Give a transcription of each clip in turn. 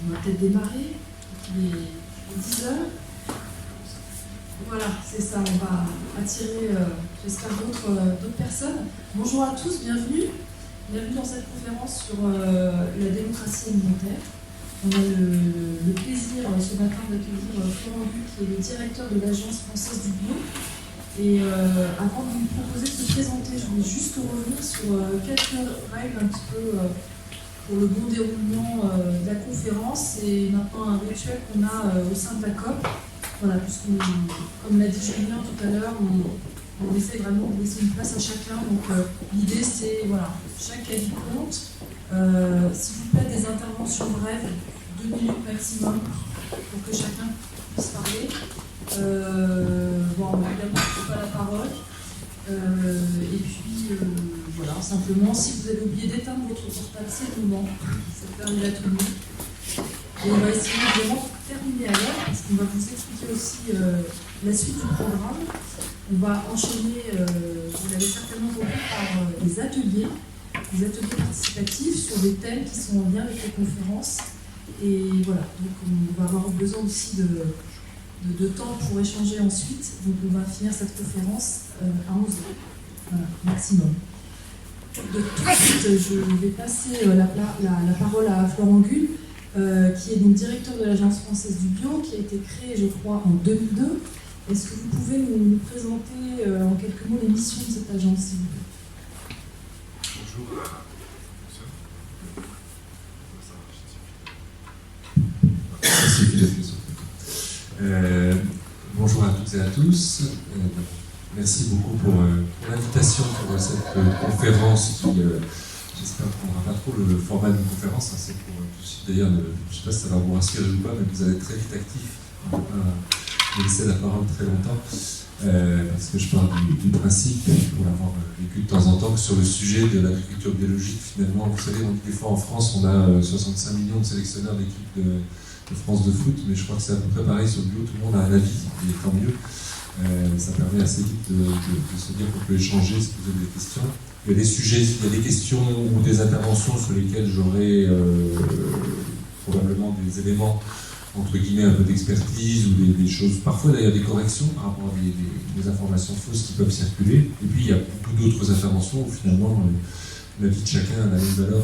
On va peut-être démarrer. Il est 10 heures. Voilà, c'est ça, on va attirer, j'espère, d'autres personnes. Bonjour à tous, bienvenue. Bienvenue dans cette conférence sur la démocratie alimentaire. On a le plaisir ce matin d'accueillir Florent Gull, qui est le directeur de l'Agence française du bio. Et avant de vous proposer de se présenter, je voulais juste revenir sur quelques règles un petit peu pour le bon déroulement de la conférence et maintenant un rituel qu'on a au sein de la COP. Voilà, puisqu'on, comme l'a dit Julien tout à l'heure, on essaie vraiment de laisser une place à chacun. Donc l'idée c'est, voilà, chaque avis compte. S'il vous plaît, des interventions brèves, 2 minutes maximum, pour que chacun puisse parler. Bon, évidemment, je ne pas la parole. Et puis, voilà, simplement, si vous avez oublié d'éteindre votre portable, c'est le moment. Ça peut arriver à tout le monde. Et on va essayer de vraiment terminer à l'heure, parce qu'on va vous expliquer aussi la suite du programme. On va enchaîner, vous l'avez certainement compris, par des ateliers participatifs sur des thèmes qui sont en lien avec les conférences. Et voilà, donc on va avoir besoin aussi de temps pour échanger ensuite. Donc on va finir cette conférence à 11h, voilà, maximum. De tout de suite, je vais passer la parole à Florent Gull, qui est donc directeur de l'Agence française du bio, qui a été créée, je crois, en 2002. Est-ce que vous pouvez nous présenter en quelques mots les missions de cette agence, s'il vous plaît? Bonjour. Bonjour à toutes et à tous. Merci beaucoup pour l'invitation pour cette conférence qui, j'espère, ne prendra pas trop le format d'une conférence. C'est pour tout de suite, d'ailleurs, je ne sais pas si ça va vous rassurer ou pas, mais vous allez être très vite actifs. On ne va pas me laisser la parole très longtemps, parce que je parle du principe, pour l'avoir vécu de temps en temps, que sur le sujet de l'agriculture biologique, finalement, vous savez, on dit des fois en France, on a 65 millions de sélectionneurs d'équipes de France de foot, mais je crois que c'est à peu près pareil sur le bio, tout le monde a un avis, et tant mieux. Ça permet assez vite de se dire qu'on peut échanger, si vous avez des questions. Il y a des sujets, il y a des questions ou des interventions sur lesquelles j'aurai probablement des éléments, entre guillemets, un peu d'expertise, ou des choses, parfois d'ailleurs des corrections par rapport à des informations fausses qui peuvent circuler. Et puis il y a beaucoup d'autres interventions où finalement la vie de chacun a la même valeur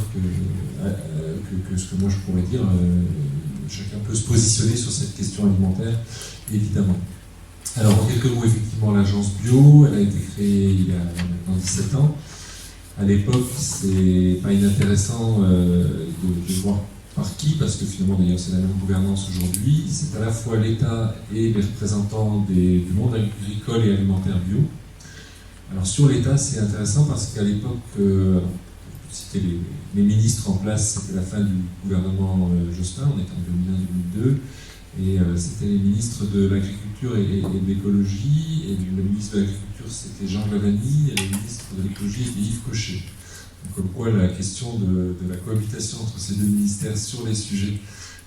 que ce que moi je pourrais dire. Chacun peut se positionner sur cette question alimentaire, évidemment. Alors, en quelques mots, effectivement, l'agence bio, elle a été créée il y a maintenant 17 ans. À l'époque, c'est pas inintéressant de voir par qui, parce que finalement, d'ailleurs, c'est la même gouvernance aujourd'hui. C'est à la fois l'État et les représentants du monde agricole et alimentaire bio. Alors, sur l'État, c'est intéressant parce qu'à l'époque, c'était les ministres en place, c'était la fin du gouvernement Jospin, on était en 2001-2002, et c'était les ministres de l'Agriculture et de l'Écologie, et le ministre de l'Agriculture c'était Jean Glavany, et le ministre de l'Écologie était Yves Cochet. Donc, comme quoi la question de la cohabitation entre ces deux ministères sur les sujets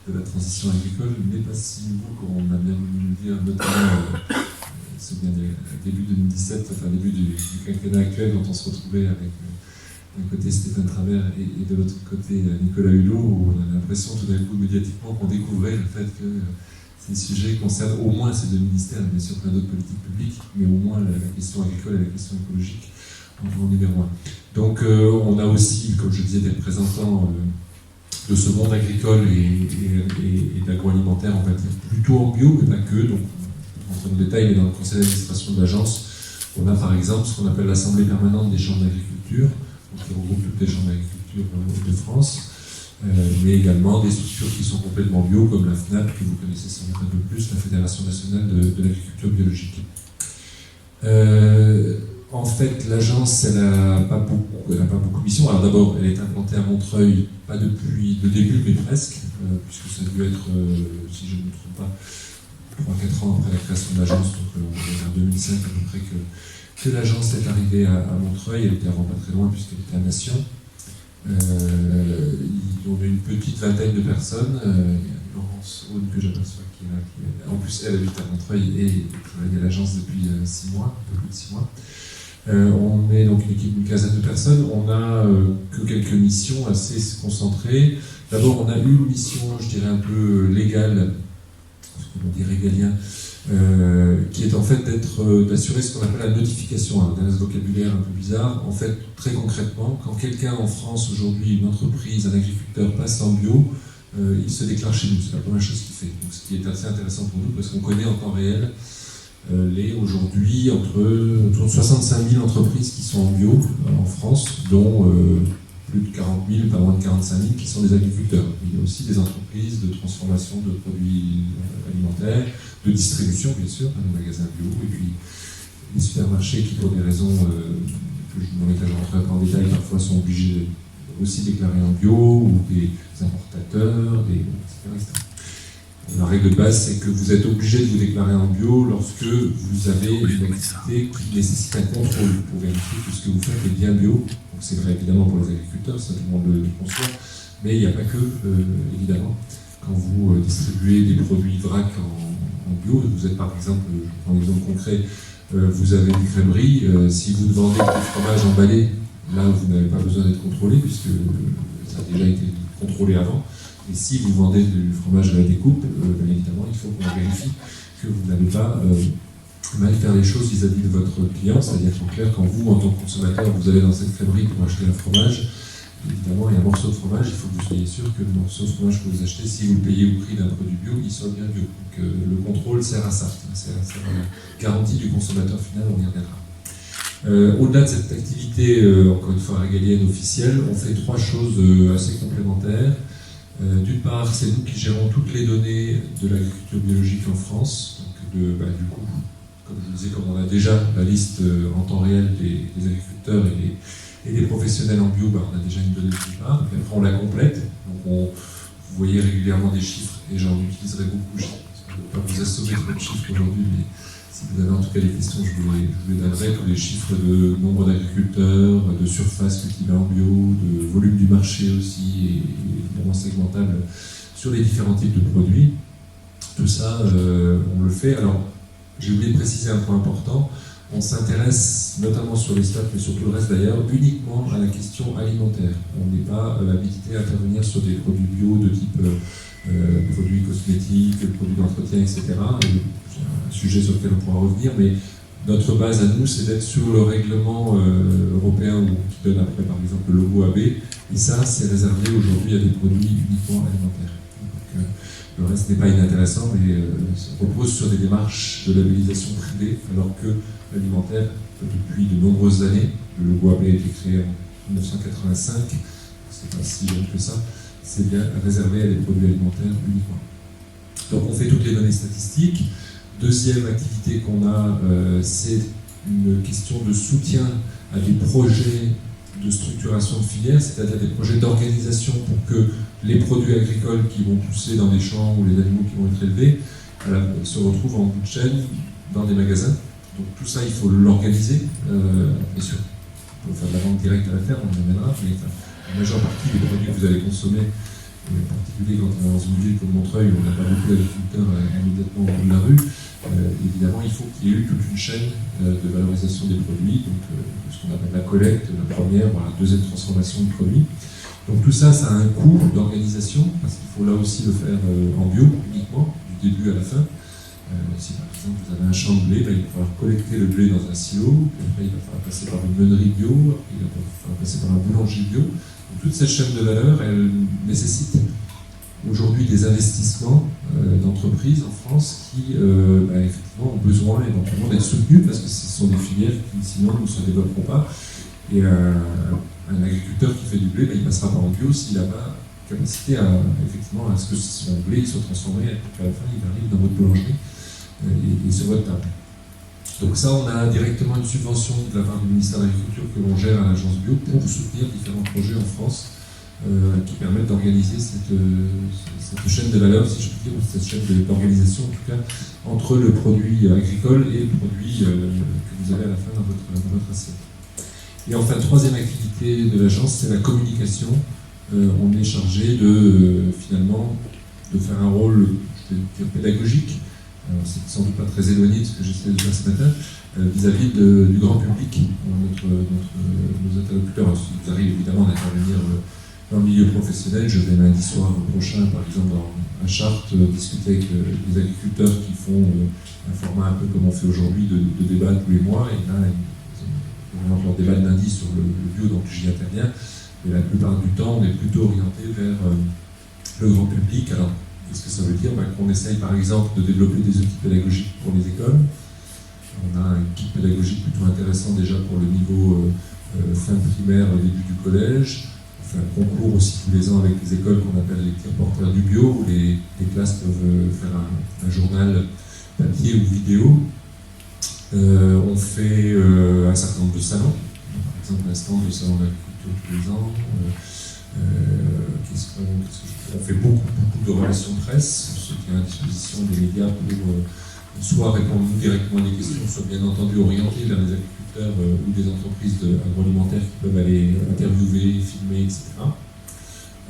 de la transition agricole n'est pas si nouveau qu'on a bien voulu le dire, notamment c'est bien début 2017, enfin début du quinquennat actuel, quand on se retrouvait avec d'un côté Stéphane Travert et de l'autre côté Nicolas Hulot, où on a l'impression tout d'un coup médiatiquement qu'on découvrait le fait que ces sujets concernent au moins ces deux ministères, bien sûr plein d'autres politiques publiques, mais au moins la question agricole et la question écologique en numéro 1. Donc on a aussi, comme je disais, des représentants de ce monde agricole et d'agroalimentaire, on va dire plutôt en bio, mais pas que. Donc on rentre dans le détail, mais dans le conseil d'administration de l'agence, on a par exemple ce qu'on appelle l'Assemblée permanente des chambres d'agriculture, qui regroupe toutes les chambres d'agriculture de France, mais également des structures qui sont complètement bio, comme la FNAP, que vous connaissez sans doute un peu plus, la Fédération nationale de l'agriculture biologique. En fait, l'agence, elle n'a pas beaucoup de missions. Alors d'abord, elle est implantée à Montreuil, pas depuis le début, mais presque, puisque ça a dû être, si je ne me trompe pas, 3-4 ans après la création de l'agence, donc on est en 2005 à peu près que l'agence est arrivée à Montreuil. Elle était avant pas très loin puisqu'elle était à Nation. On a une petite vingtaine de personnes. Il y a Laurence Aude que j'aperçois qui est là. En plus, elle habite à Montreuil et travaille à l'agence depuis 6 mois, un peu plus de 6 mois. On est donc une équipe d'une quinzaine de personnes. On n'a que quelques missions assez concentrées. D'abord, on a une mission, je dirais, un peu légale, on dit régalien, qui est en fait d'assurer ce qu'on appelle la notification. Alors, dans ce vocabulaire un peu bizarre, en fait, très concrètement, quand quelqu'un en France aujourd'hui, une entreprise, un agriculteur passe en bio, il se déclare chez nous. C'est la première chose qu'il fait. Donc, ce qui est assez intéressant pour nous, parce qu'on connaît en temps réel aujourd'hui autour de 65 000 entreprises qui sont en bio en France, dont plus de 40 000, pas moins de 45 000 qui sont des agriculteurs. Il y a aussi des entreprises de transformation de produits alimentaires, de distribution bien sûr, des magasins bio, et puis les supermarchés qui, pour des raisons que je ne vais pas rentrer en détail, parfois sont obligés aussi déclarer en bio, ou des importateurs, etc. La règle de base, c'est que vous êtes obligé de vous déclarer en bio lorsque vous avez une activité qui nécessite un contrôle pour vérifier que ce que vous faites est bien bio. Donc c'est vrai évidemment pour les agriculteurs, ça tout le monde le conçoit, mais il n'y a pas que, évidemment, quand vous distribuez des produits vrac en bio, vous êtes par exemple, je prends un exemple concret, vous avez une crèmerie, si vous vendez du fromage emballé, là vous n'avez pas besoin d'être contrôlé puisque ça a déjà été contrôlé avant. Et si vous vendez du fromage à la découpe, bien évidemment, il faut qu'on vérifie que vous n'allez pas mal faire les choses vis-à-vis de votre client. C'est-à-dire qu'en clair, quand vous, en tant que consommateur, vous allez dans cette crèmerie pour acheter un fromage, évidemment, il y a un morceau de fromage, il faut que vous soyez sûr que le morceau de fromage que vous achetez, si vous le payez au prix d'un produit bio, il soit bien bio. Donc le contrôle sert à ça, c'est la garantie du consommateur final, on y reviendra. Au-delà de cette activité, encore une fois régalienne officielle, on fait trois choses assez complémentaires. D'une part, c'est nous qui gérons toutes les données de l'agriculture biologique en France. Donc, du coup, comme je le disais, comme on a déjà la liste en temps réel des agriculteurs et des professionnels en bio, on a déjà une donnée d'une part. Donc, après, on la complète. Donc, vous voyez régulièrement des chiffres, et j'en utiliserai beaucoup. Je ne vais pas vous assommer trop de chiffres aujourd'hui, mais si vous avez en tout cas des questions, je vous les donnerai. Tous les chiffres de nombre d'agriculteurs, de surface cultivée en bio, de volume du marché aussi, et évidemment segmentable sur les différents types de produits. Tout ça, on le fait. Alors, j'ai oublié de préciser un point important. On s'intéresse, notamment sur les stats, mais sur tout le reste d'ailleurs, uniquement à la question alimentaire. On n'est pas habilité à intervenir sur des produits bio de type produits cosmétiques, produits d'entretien, etc. C'est un sujet sur lequel on pourra revenir, mais notre base à nous, c'est d'être sur le règlement européen qui donne après, par exemple, le logo AB, et ça, c'est réservé aujourd'hui à des produits uniquement alimentaires. Donc, le reste n'est pas inintéressant, mais ça repose sur des démarches de labellisation privée, alors que l'alimentaire, depuis de nombreuses années, le logo AB a été créé en 1985, c'est pas si jeune que ça, c'est bien réservé à des produits alimentaires uniquement. Donc on fait toutes les données statistiques. Deuxième activité qu'on a, c'est une question de soutien à des projets de structuration de filière, c'est-à-dire des projets d'organisation pour que les produits agricoles qui vont pousser dans les champs ou les animaux qui vont être élevés se retrouvent en bout de chaîne dans des magasins. Donc tout ça, il faut l'organiser, bien sûr. On peut faire de la vente directe à la ferme, on y reviendra, mais la majeure partie des produits que vous allez consommer, en particulier quand on est dans une ville comme Montreuil, où on n'a pas beaucoup d'agriculteurs immédiatement au bout de la rue, évidemment, il faut qu'il y ait eu toute une chaîne de valorisation des produits, donc ce qu'on appelle la collecte, la première, voire la deuxième transformation du produit. Donc tout ça, ça a un coût d'organisation, parce qu'il faut là aussi le faire en bio, uniquement, du début à la fin. Si par exemple vous avez un champ de blé, il va falloir collecter le blé dans un silo, puis après il va falloir passer par une meunerie bio, puis il va falloir passer par un boulanger bio. Donc, toute cette chaîne de valeur, elle nécessite aujourd'hui des investissements d'entreprises en France qui effectivement ont besoin éventuellement d'être soutenus parce que ce sont des filières qui sinon ne se développeront pas. Et un agriculteur qui fait du blé, il passera par en bio s'il n'a pas capacité effectivement à ce que son blé soit transformé et qu'à la fin il arrive dans votre boulangerie et sur votre table. Donc ça, on a directement une subvention de la part du ministère de l'Agriculture que l'on gère à l'agence bio pour soutenir différents projets en France qui permettent d'organiser cette chaîne de valeur, si je puis dire, ou cette chaîne d'organisation en tout cas, entre le produit agricole et le produit que vous avez à la fin dans votre assiette. Et enfin, troisième activité de l'agence, c'est la communication. On est chargé finalement de faire un rôle, je vais dire, pédagogique c'est sans doute pas très éloigné de ce que j'essaie de faire ce matin, vis-à-vis du grand public. Nos interlocuteurs, ils arrivent évidemment d'intervenir dans le milieu professionnel. Je vais lundi soir prochain, par exemple, à Chartres, discuter avec des agriculteurs qui font un format un peu comme on fait aujourd'hui de débat tous les mois. Et là, ils ont leur débat de lundi sur le bio, donc j'y interviens. Et la plupart du temps, on est plutôt orienté vers le grand public. Alors, qu'est-ce que ça veut dire? Qu'on essaye, par exemple, de développer des outils pédagogiques pour les écoles. On a un kit pédagogique plutôt intéressant déjà pour le niveau fin primaire, début du collège. On fait un concours aussi tous les ans avec les écoles qu'on appelle les petits reporters du bio, où les classes peuvent faire un journal papier ou vidéo. On fait un certain nombre de salons. Par exemple, un stand de salon d'agriculture tous les ans. On fait beaucoup de relations presse, ce qui est à disposition des médias pour soit répondre directement à des questions, soit bien entendu orienter vers les agriculteurs ou des entreprises agroalimentaires qui peuvent aller interviewer, filmer, etc.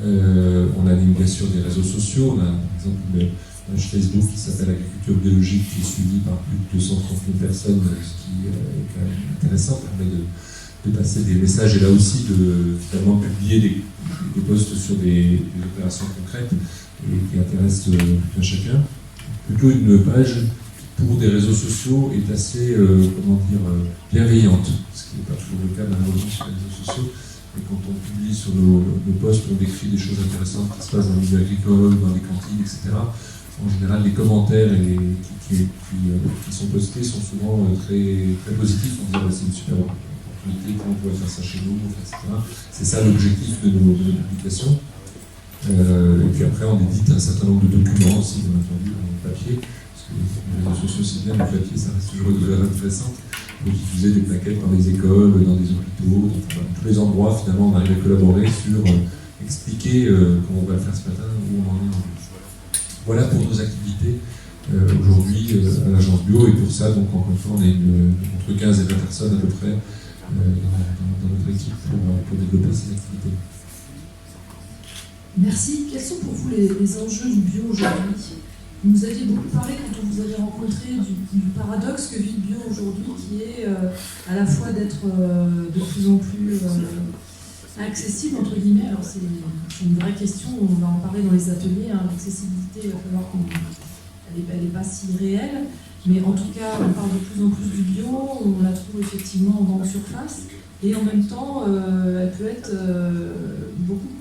On anime bien sûr des réseaux sociaux. On a par exemple une page Facebook qui s'appelle Agriculture biologique, qui est suivie par plus de 230 000 personnes, ce qui est quand même intéressant, permet de passer des messages et là aussi de finalement publier des posts sur des opérations concrètes et qui intéressent tout un chacun. Plutôt une page pour des réseaux sociaux est assez bienveillante, ce qui n'est pas toujours le cas malheureusement sur les réseaux sociaux. Et quand on publie sur nos posts, on décrit des choses intéressantes qui se passent dans le milieu agricole, dans les cantines, etc. En général, les commentaires qui sont postés sont souvent très, très positifs. On dit c'est une super opportunité, on pourrait faire ça chez nous, etc. C'est ça l'objectif de nos publications. Et puis après, on édite un certain nombre de documents aussi, bien entendu, en papier. Parce que les réseaux sociaux, c'est bien, le papier, ça reste toujours une valeur intéressante. Donc, diffuser des plaquettes dans les écoles, dans des hôpitaux, dans tous les endroits, finalement, on arrive à collaborer sur expliquer comment on va le faire ce matin, où on en est. Voilà pour nos activités aujourd'hui à l'agence bio, et pour ça, donc, encore une fois, on est entre 15 et 20 personnes à peu près dans notre équipe pour développer ces activités. Merci. Quels sont pour vous les enjeux du bio aujourd'hui? Vous nous aviez beaucoup parlé quand on vous avait rencontré du paradoxe que vit le bio aujourd'hui, qui est à la fois d'être de plus en plus accessible, entre guillemets. Alors c'est une vraie question, on va en parler dans les ateliers, hein. L'accessibilité, il va falloir elle n'est pas si réelle, mais en tout cas on parle de plus en plus du bio, on la trouve effectivement en grande surface, et en même temps elle peut être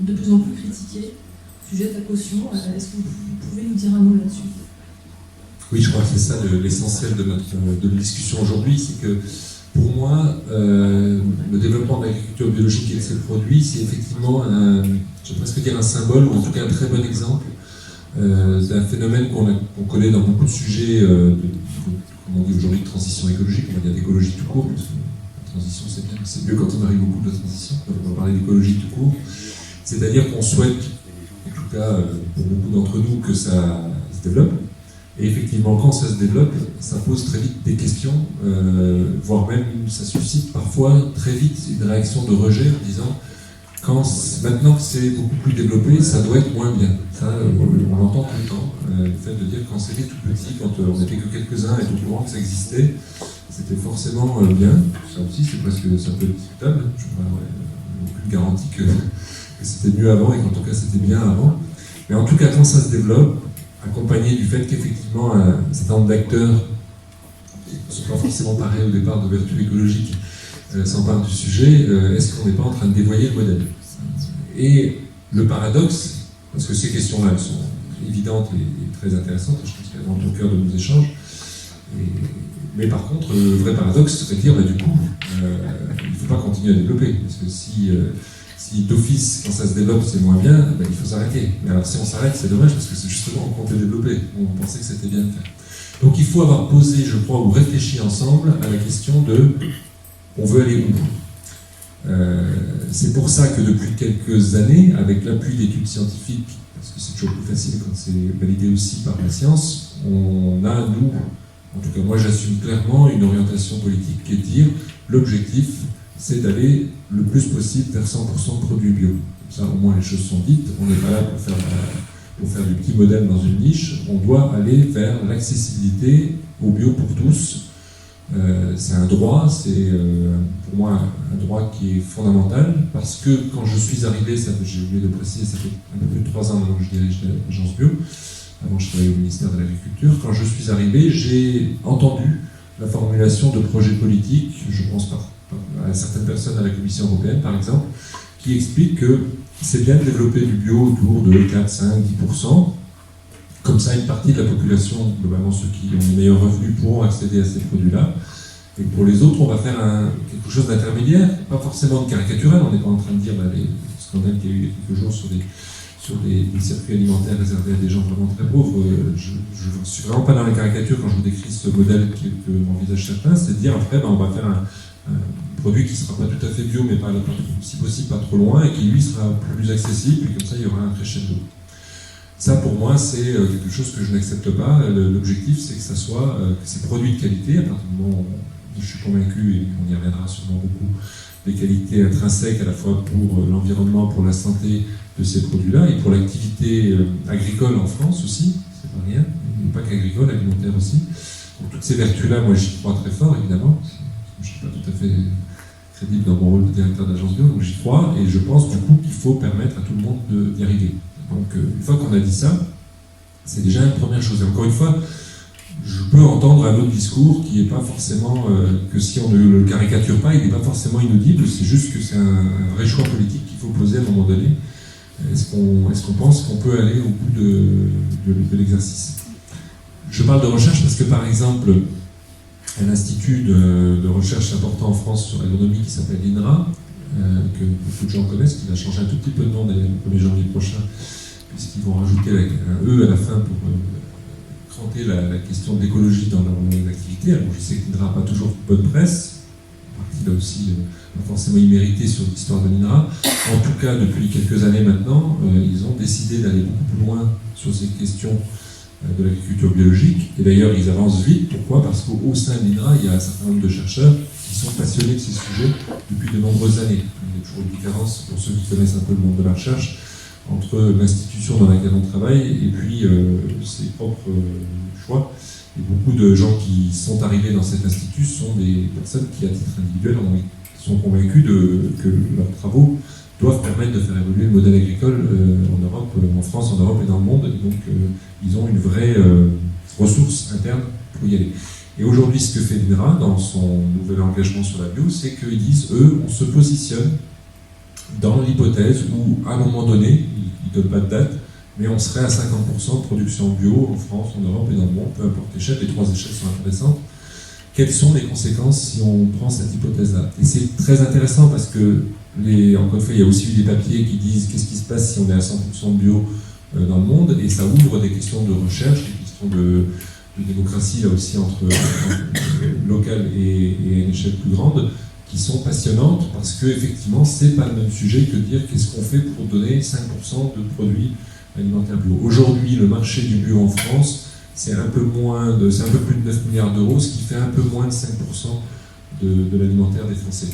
de plus en plus critiquée, sujette à caution. Est-ce que vous pouvez nous dire un mot là-dessus? Oui, je crois que c'est ça l'essentiel de notre discussion aujourd'hui, c'est que pour moi, le développement de l'agriculture biologique et de ses produits, c'est effectivement, je vais presque dire un symbole, ou en tout cas un très bon exemple d'un phénomène qu'on connaît dans beaucoup de sujets, comme on dit aujourd'hui, de transition écologique, on va dire d'écologie tout court, parce que la transition c'est bien, c'est mieux quand on arrive au bout de la transition, on va parler d'écologie tout court, c'est-à-dire qu'on souhaite, en tout cas pour beaucoup d'entre nous, que ça se développe. Et effectivement, quand ça se développe, ça pose très vite des questions, voire même ça suscite parfois très vite une réaction de rejet en disant maintenant que c'est beaucoup plus développé, ça doit être moins bien. Ça, on l'entend tout le temps. Le fait de dire quand c'était tout petit, quand on n'était que quelques-uns et au courant que ça existait, c'était forcément bien. Ça aussi, c'est presque ça peut être discutable. Je n'ai pas aucune garantie que c'était mieux avant et qu'en tout cas c'était bien avant. Mais en tout cas, quand ça se développe, accompagné du fait qu'effectivement un certain nombre d'acteurs qui ne sont pas forcément parés au départ de vertu écologique s'emparent du sujet, est-ce qu'on n'est pas en train de dévoyer le modèle? Et le paradoxe, parce que ces questions-là, elles sont évidentes et très intéressantes, je pense qu'elles rentrent au cœur de nos échanges, mais par contre, le vrai paradoxe serait de dire, du coup, il ne faut pas continuer à développer, parce que si d'office, quand ça se développe, c'est moins bien, il faut s'arrêter. Mais alors si on s'arrête, c'est dommage, parce que c'est justement on comptait développer. On pensait que c'était bien de faire. Donc il faut avoir posé, je crois, ou réfléchi ensemble à la question de on veut aller où. C'est pour ça que depuis quelques années, avec l'appui d'études scientifiques, parce que c'est toujours plus facile quand c'est validé aussi par la science, on a, nous, en tout cas moi j'assume clairement une orientation politique qui est de dire l'objectif, c'est d'aller le plus possible vers 100% de produits bio. Comme ça, au moins, les choses sont dites. On n'est pas là pour faire pour faire du petit modèle dans une niche, on doit aller vers l'accessibilité au bio pour tous. C'est un droit, c'est pour moi un droit qui est fondamental, parce que quand je suis arrivé, j'ai oublié de préciser, ça fait un peu plus de 3 ans maintenant que je dirige l'agence bio, avant je travaillais au ministère de l'Agriculture, quand je suis arrivé, j'ai entendu la formulation de projets politiques, je pense à certaines personnes à la Commission européenne par exemple, qui expliquent que c'est bien de développer du bio autour de 4, 5, 10%, comme ça, une partie de la population, globalement ceux qui ont les meilleurs revenus, pourront accéder à ces produits-là. Et pour les autres, on va faire quelque chose d'intermédiaire, pas forcément de caricatural. On n'est pas en train de dire les scandales qu'il y a eu il y a quelques jours sur des circuits alimentaires réservés à des gens vraiment très pauvres. Je ne suis vraiment pas dans les caricatures quand je vous décris ce modèle que m'envisagent certains. C'est de dire après, on va faire un produit qui ne sera pas tout à fait bio, mais si possible pas trop loin, et qui lui sera plus accessible, et comme ça il y aura un crescendo. Ça, pour moi, c'est quelque chose que je n'accepte pas. L'objectif, c'est que ça soit que ces produits de qualité, à partir du moment où je suis convaincu, et on y reviendra sûrement beaucoup, des qualités intrinsèques à la fois pour l'environnement, pour la santé de ces produits-là, et pour l'activité agricole en France aussi, c'est pas rien, pas qu'agricole, alimentaire aussi. Donc toutes ces vertus-là, moi j'y crois très fort, évidemment. Je ne suis pas tout à fait crédible dans mon rôle de directeur d'agence bio, donc j'y crois, et je pense du coup qu'il faut permettre à tout le monde d'y arriver. Donc une fois qu'on a dit ça, c'est déjà une première chose. Et encore une fois, je peux entendre un autre discours qui n'est pas forcément, que si on ne le caricature pas, il n'est pas forcément inaudible, c'est juste que c'est un vrai choix politique qu'il faut poser à un moment donné. Est-ce qu'on pense qu'on peut aller au bout de l'exercice? Je parle de recherche parce que par exemple, un institut de recherche important en France sur l'agronomie qui s'appelle l'INRA, que beaucoup de gens connaissent, qui va changer un tout petit peu de nom d'ailleurs le 1er janvier prochain, puisqu'ils vont rajouter un E à la fin pour cranter la question de l'écologie dans leur activité. Alors je sais que l'INRA n'a pas toujours bonne presse, en partie là aussi pas forcément immérité sur l'histoire de l'INRA. En tout cas, depuis quelques années maintenant, ils ont décidé d'aller beaucoup plus loin sur ces questions de l'agriculture biologique. Et d'ailleurs, ils avancent vite. Pourquoi? Parce qu'au sein de l'INRA, il y a un certain nombre de chercheurs qui sont passionnés de ces sujets depuis de nombreuses années. Il y a toujours une différence, pour ceux qui connaissent un peu le monde de la recherche, entre l'institution dans laquelle on travaille et puis ses propres choix. Et beaucoup de gens qui sont arrivés dans cet institut sont des personnes qui, à titre individuel, sont convaincus que leurs travaux doivent permettre de faire évoluer le modèle agricole en Europe, en France, en Europe et dans le monde. Et donc, ils ont une vraie ressource interne pour y aller. Et aujourd'hui, ce que fait l'INRA dans son nouvel engagement sur la bio, c'est qu'ils disent, eux, on se positionne dans l'hypothèse où, à un moment donné, ils ne donnent pas de date, mais on serait à 50% de production bio en France, en Europe et dans le monde, peu importe l'échelle, les 3 échelles sont intéressantes. Quelles sont les conséquences si on prend cette hypothèse-là? Et c'est très intéressant parce que, encore une fois, il y a aussi eu des papiers qui disent qu'est-ce qui se passe si on est à 100% de bio dans le monde, et ça ouvre des questions de recherche, des questions de démocratie, là aussi, entre local et à une échelle plus grande, qui sont passionnantes parce que effectivement c'est pas le même sujet que de dire qu'est-ce qu'on fait pour donner 5% de produits alimentaires bio. Aujourd'hui, le marché du bio en France, c'est un peu plus de 9 milliards d'euros, ce qui fait un peu moins de 5% de l'alimentaire des Français.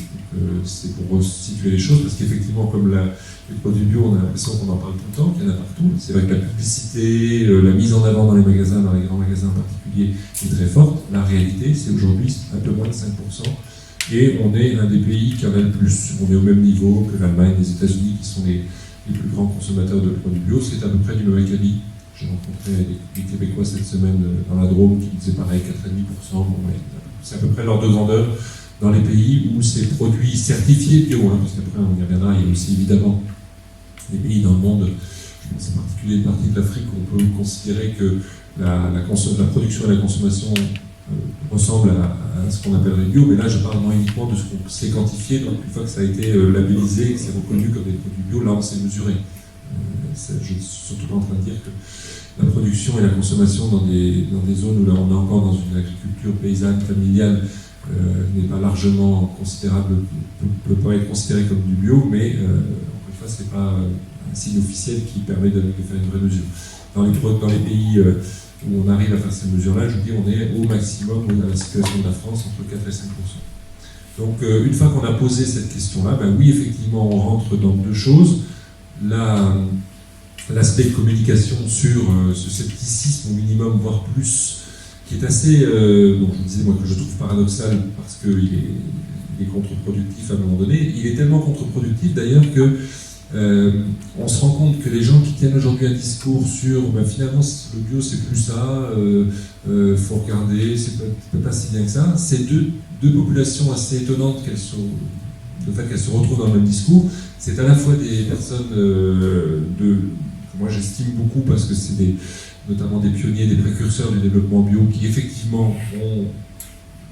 C'est pour situer les choses, parce qu'effectivement, comme les produits bio, on a l'impression qu'on en parle tout le temps, qu'il y en a partout. C'est vrai que la publicité, la mise en avant dans les magasins, dans les grands magasins en particulier, est très forte. La réalité, c'est aujourd'hui un peu moins de 5%. Et on est un des pays qui en a le plus. On est au même niveau que l'Allemagne, les États-Unis, qui sont les plus grands consommateurs de produits bio. C'est à peu près du même acabit. J'ai rencontré des Québécois cette semaine dans la Drôme qui disaient pareil, 4,5%. Bon, ouais, c'est à peu près l'ordre de grandeur dans les pays où ces produits certifiés bio, parce qu'après on y reviendra, il y a aussi évidemment des pays dans le monde, je pense en particulier une partie de l'Afrique, où on peut considérer que la production et la consommation ressemble à ce qu'on appellerait bio, mais là je parle moins uniquement de ce qu'on sait quantifier, donc une fois que ça a été labellisé et que c'est reconnu comme des produits bio, là on sait mesurer. Je ne suis surtout pas en train de dire que la production et la consommation dans des zones où là on est encore dans une agriculture paysanne, familiale, n'est pas largement considérable, peut pas être considéré comme du bio, mais encore une fois c'est pas un signe officiel qui permet de faire une vraie mesure. Dans les pays où on arrive à faire ces mesures-là, je vous dis, on est au maximum dans la situation de la France, entre 4 et 5%. Donc, une fois qu'on a posé cette question-là, ben oui, effectivement, on rentre dans deux choses. l'aspect de communication sur ce scepticisme au minimum, voire plus, qui est assez, bon, je vous disais moi que je trouve paradoxal parce qu'il est contre-productif à un moment donné. Il est tellement contre-productif d'ailleurs que on se rend compte que les gens qui tiennent aujourd'hui un discours sur finalement le bio c'est plus ça, faut regarder, c'est pas si bien que ça, c'est deux populations assez étonnantes le fait qu'elles se retrouvent dans le même discours. C'est à la fois des personnes que moi j'estime beaucoup parce que c'est notamment des pionniers, des précurseurs du développement bio qui effectivement ont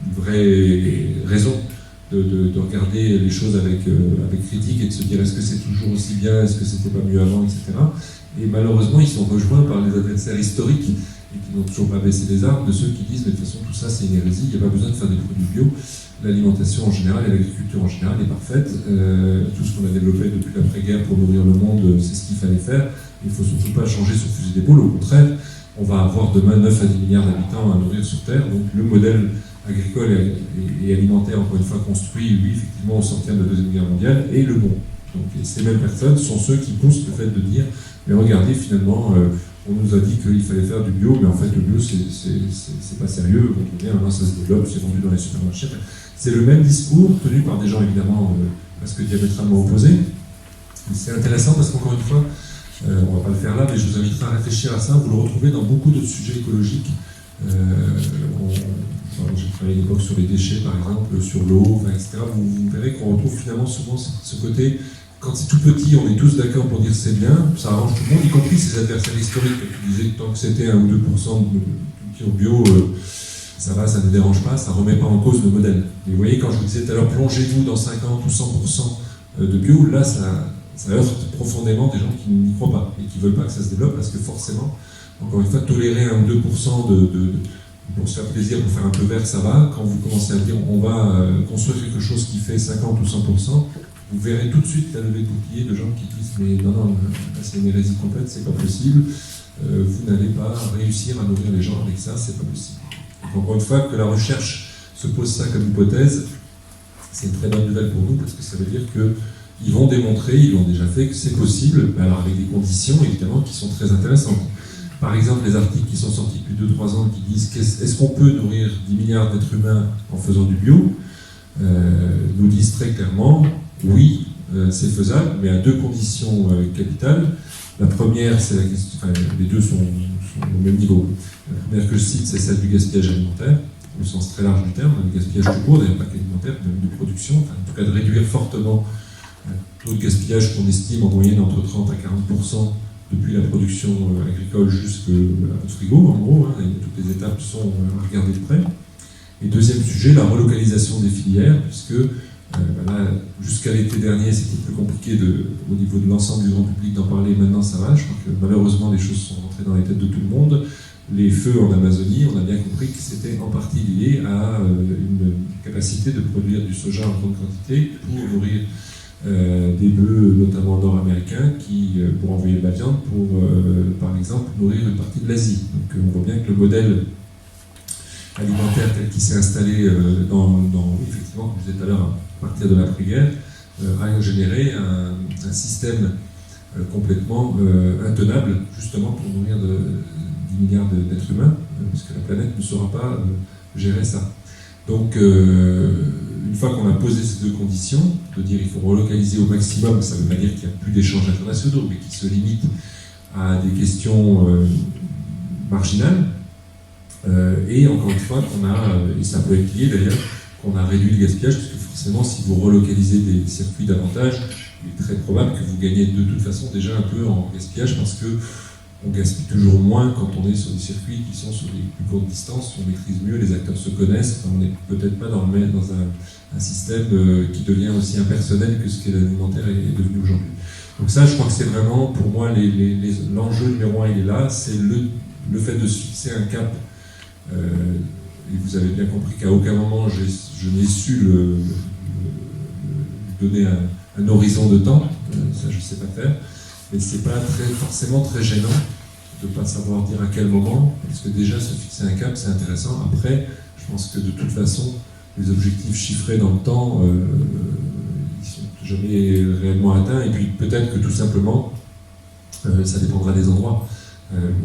une vraie raison de regarder les choses avec critique et de se dire est-ce que c'est toujours aussi bien, est-ce que c'était pas mieux avant, etc. Et malheureusement, ils sont rejoints par les adversaires historiques et qui n'ont toujours pas baissé les armes de ceux qui disent mais de toute façon tout ça c'est une hérésie, il n'y a pas besoin de faire des produits bio, l'alimentation en général et l'agriculture en général est parfaite, tout ce qu'on a développé depuis l'après-guerre pour nourrir le monde, c'est ce qu'il fallait faire, il ne faut surtout pas changer son fusil d'épaule, au contraire, on va avoir demain 9 à 10 milliards d'habitants à nourrir sur Terre, donc le modèle agricole et alimentaire, encore une fois construit, oui, effectivement, au sortir de la Deuxième Guerre mondiale, est le bon. Donc ces mêmes personnes sont ceux qui poussent le fait de dire, mais regardez, finalement, on nous a dit qu'il fallait faire du bio, mais en fait, le bio, c'est pas sérieux, donc bien, maintenant ça se développe, c'est vendu dans les supermarchés. C'est le même discours, tenu par des gens, évidemment, presque diamétralement opposés. C'est intéressant parce qu'encore une fois, on va pas le faire là, mais je vous inviterai à réfléchir à ça, vous le retrouvez dans beaucoup d'autres sujets écologiques. J'ai travaillé à l'époque sur les déchets, par exemple, sur l'eau, etc. Vous verrez qu'on retrouve finalement souvent ce côté, quand c'est tout petit, on est tous d'accord pour dire c'est bien, ça arrange tout le monde, y compris ses adversaires historiques, qui disaient que tant que c'était 1 ou 2% de culture bio, ça va, ça ne dérange pas, ça ne remet pas en cause le modèle. Et vous voyez, quand je vous disais tout à l'heure, plongez-vous dans 50 ou 100% de bio, là, ça heurte profondément des gens qui n'y croient pas et qui ne veulent pas que ça se développe, parce que forcément, encore une fois, tolérer 1 ou 2% pour se faire plaisir, pour faire un peu vert, ça va. Quand vous commencez à dire on va construire quelque chose qui fait 50 ou 100%, vous verrez tout de suite la levée de bouclier de gens qui disent mais non, là c'est une hérésie complète, c'est pas possible, vous n'allez pas réussir à nourrir les gens avec ça, c'est pas possible. Donc, encore une fois, que la recherche se pose ça comme hypothèse, c'est une très bonne nouvelle pour nous, parce que ça veut dire qu'ils vont démontrer, ils l'ont déjà fait, que c'est possible, alors avec des conditions évidemment qui sont très intéressantes. Par exemple, les articles qui sont sortis depuis 2-3 ans qui disent est-ce qu'on peut nourrir 10 milliards d'êtres humains en faisant du bio, nous disent très clairement oui, c'est faisable, mais à 2 conditions capitales. La première, c'est la question, les deux sont au même niveau. La première que je cite, c'est celle du gaspillage alimentaire, au sens très large du terme, le gaspillage tout court, d'ailleurs pas qu'alimentaire, mais de production, en tout cas de réduire fortement le taux de gaspillage qu'on estime en moyenne entre 30 à 40%. Depuis la production agricole jusqu'à notre frigo, en gros, toutes les étapes sont à regarder de près. Et deuxième sujet, la relocalisation des filières, puisque là, jusqu'à l'été dernier, c'était plus compliqué au niveau de l'ensemble du grand public d'en parler, maintenant ça va. Je crois que malheureusement, les choses sont rentrées dans les têtes de tout le monde. Les feux en Amazonie, on a bien compris que c'était en partie lié à une capacité de produire du soja en grande quantité pour nourrir des bœufs, notamment nord-américains, qui pour envoyer de la viande pour, par exemple, nourrir une partie de l'Asie. Donc on voit bien que le modèle alimentaire tel qu'il s'est installé effectivement, comme je disais tout à l'heure, à partir de l'après-guerre, a généré un système complètement intenable, justement pour nourrir 10 milliards d'êtres humains, parce que la planète ne saura pas gérer ça. Donc, une fois qu'on a posé ces 2 conditions, de dire qu'il faut relocaliser au maximum, ça ne veut pas dire qu'il n'y a plus d'échanges internationaux, mais qui se limitent à des questions marginales. Et encore une fois, et ça peut être lié d'ailleurs, qu'on a réduit le gaspillage, parce que forcément, si vous relocalisez des circuits davantage, il est très probable que vous gagnez de toute façon déjà un peu en gaspillage, parce que on gaspille toujours moins quand on est sur des circuits qui sont sur des plus courtes distances, on maîtrise mieux, les acteurs se connaissent, on n'est peut-être pas dans un système qui devient aussi impersonnel que ce que l'alimentaire est devenu aujourd'hui. Donc ça, je crois que c'est vraiment, pour moi, l'enjeu numéro 1, il est là, c'est le fait de se fixer un cap. Et vous avez bien compris qu'à aucun moment je n'ai su donner un horizon de temps, ça je ne sais pas faire. Mais c'est pas forcément très gênant de ne pas savoir dire à quel moment, parce que déjà se fixer un cap, c'est intéressant. Après, je pense que de toute façon, les objectifs chiffrés dans le temps, ils sont jamais réellement atteints. Et puis peut-être que tout simplement, Ça dépendra des endroits.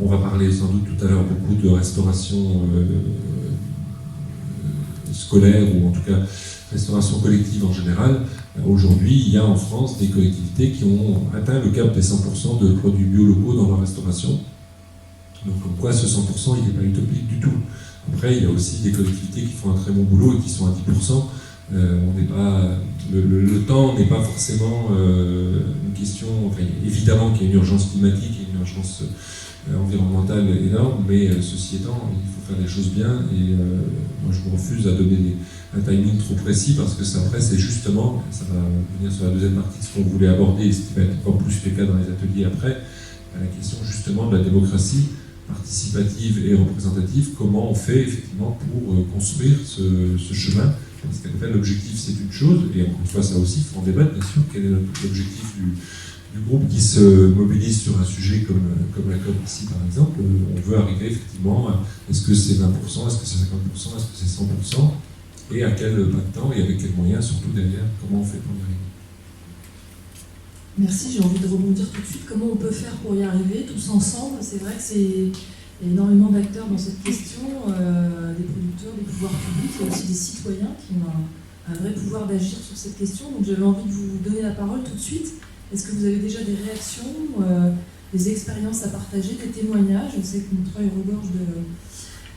On va parler sans doute tout à l'heure beaucoup de restauration scolaire, ou en tout cas restauration collective en général. Aujourd'hui, il y a en France des collectivités qui ont atteint le cap des 100% de produits bio locaux dans leur restauration. Donc comme quoi ce 100% il n'est pas utopique du tout. Après, il y a aussi des collectivités qui font un très bon boulot et qui sont à 10%. On n'est pas, le temps n'est pas forcément une question. Enfin, évidemment qu'il y a une urgence climatique et une urgence environnementale énorme, mais ceci étant, il faut faire les choses bien. Et moi, je me refuse à donner un timing trop précis parce que ça, après, c'est justement, ça va venir sur la deuxième partie de ce qu'on voulait aborder, et ce qui va être encore plus le cas dans les ateliers après, la question justement de la démocratie participative et représentative, comment on fait effectivement pour construire ce chemin. Parce qu'en fait, l'objectif, c'est une chose, et encore une fois, ça aussi, il faut en débattre, bien sûr, quel est l'objectif du groupe qui se mobilise sur un sujet comme la COP ici, par exemple. On veut arriver effectivement à est-ce que c'est 20%, est-ce que c'est 50%, est-ce que c'est 100%, et à quel temps et avec quels moyens, surtout derrière, comment on fait pour y arriver. Merci, j'ai envie de rebondir tout de suite. Comment on peut faire pour y arriver, tous ensemble? C'est vrai que il y a énormément d'acteurs dans cette question, des producteurs, des pouvoirs publics, il y a aussi des citoyens qui ont un vrai pouvoir d'agir sur cette question. Donc j'avais envie de vous donner la parole tout de suite. Est-ce que vous avez déjà des réactions, des expériences à partager, des témoignages? Je sais que Montreuil regorge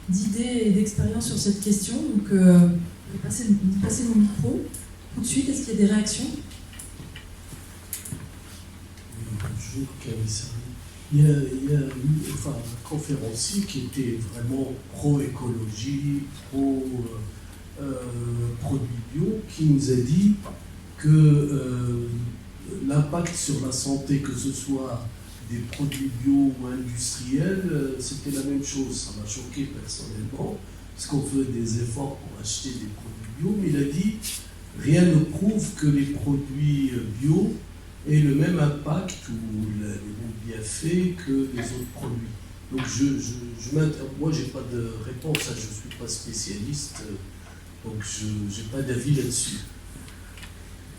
d'idées et d'expériences sur cette question. Donc je vais passer mon micro tout de suite. Est-ce qu'il y a des réactions? Bonjour, Kavissari. Il y a eu un conférencier qui était vraiment pro-écologie, pro-produits bio, qui nous a dit que l'impact sur la santé, que ce soit des produits bio ou industriels, c'était la même chose. Ça m'a choqué personnellement, parce qu'on fait des efforts pour acheter des produits bio, mais il a dit rien ne prouve que les produits bio aient le même impact ou les mêmes bienfaits que les autres produits. Donc moi j'ai pas de réponse, je suis pas spécialiste, donc je n'ai pas d'avis là-dessus.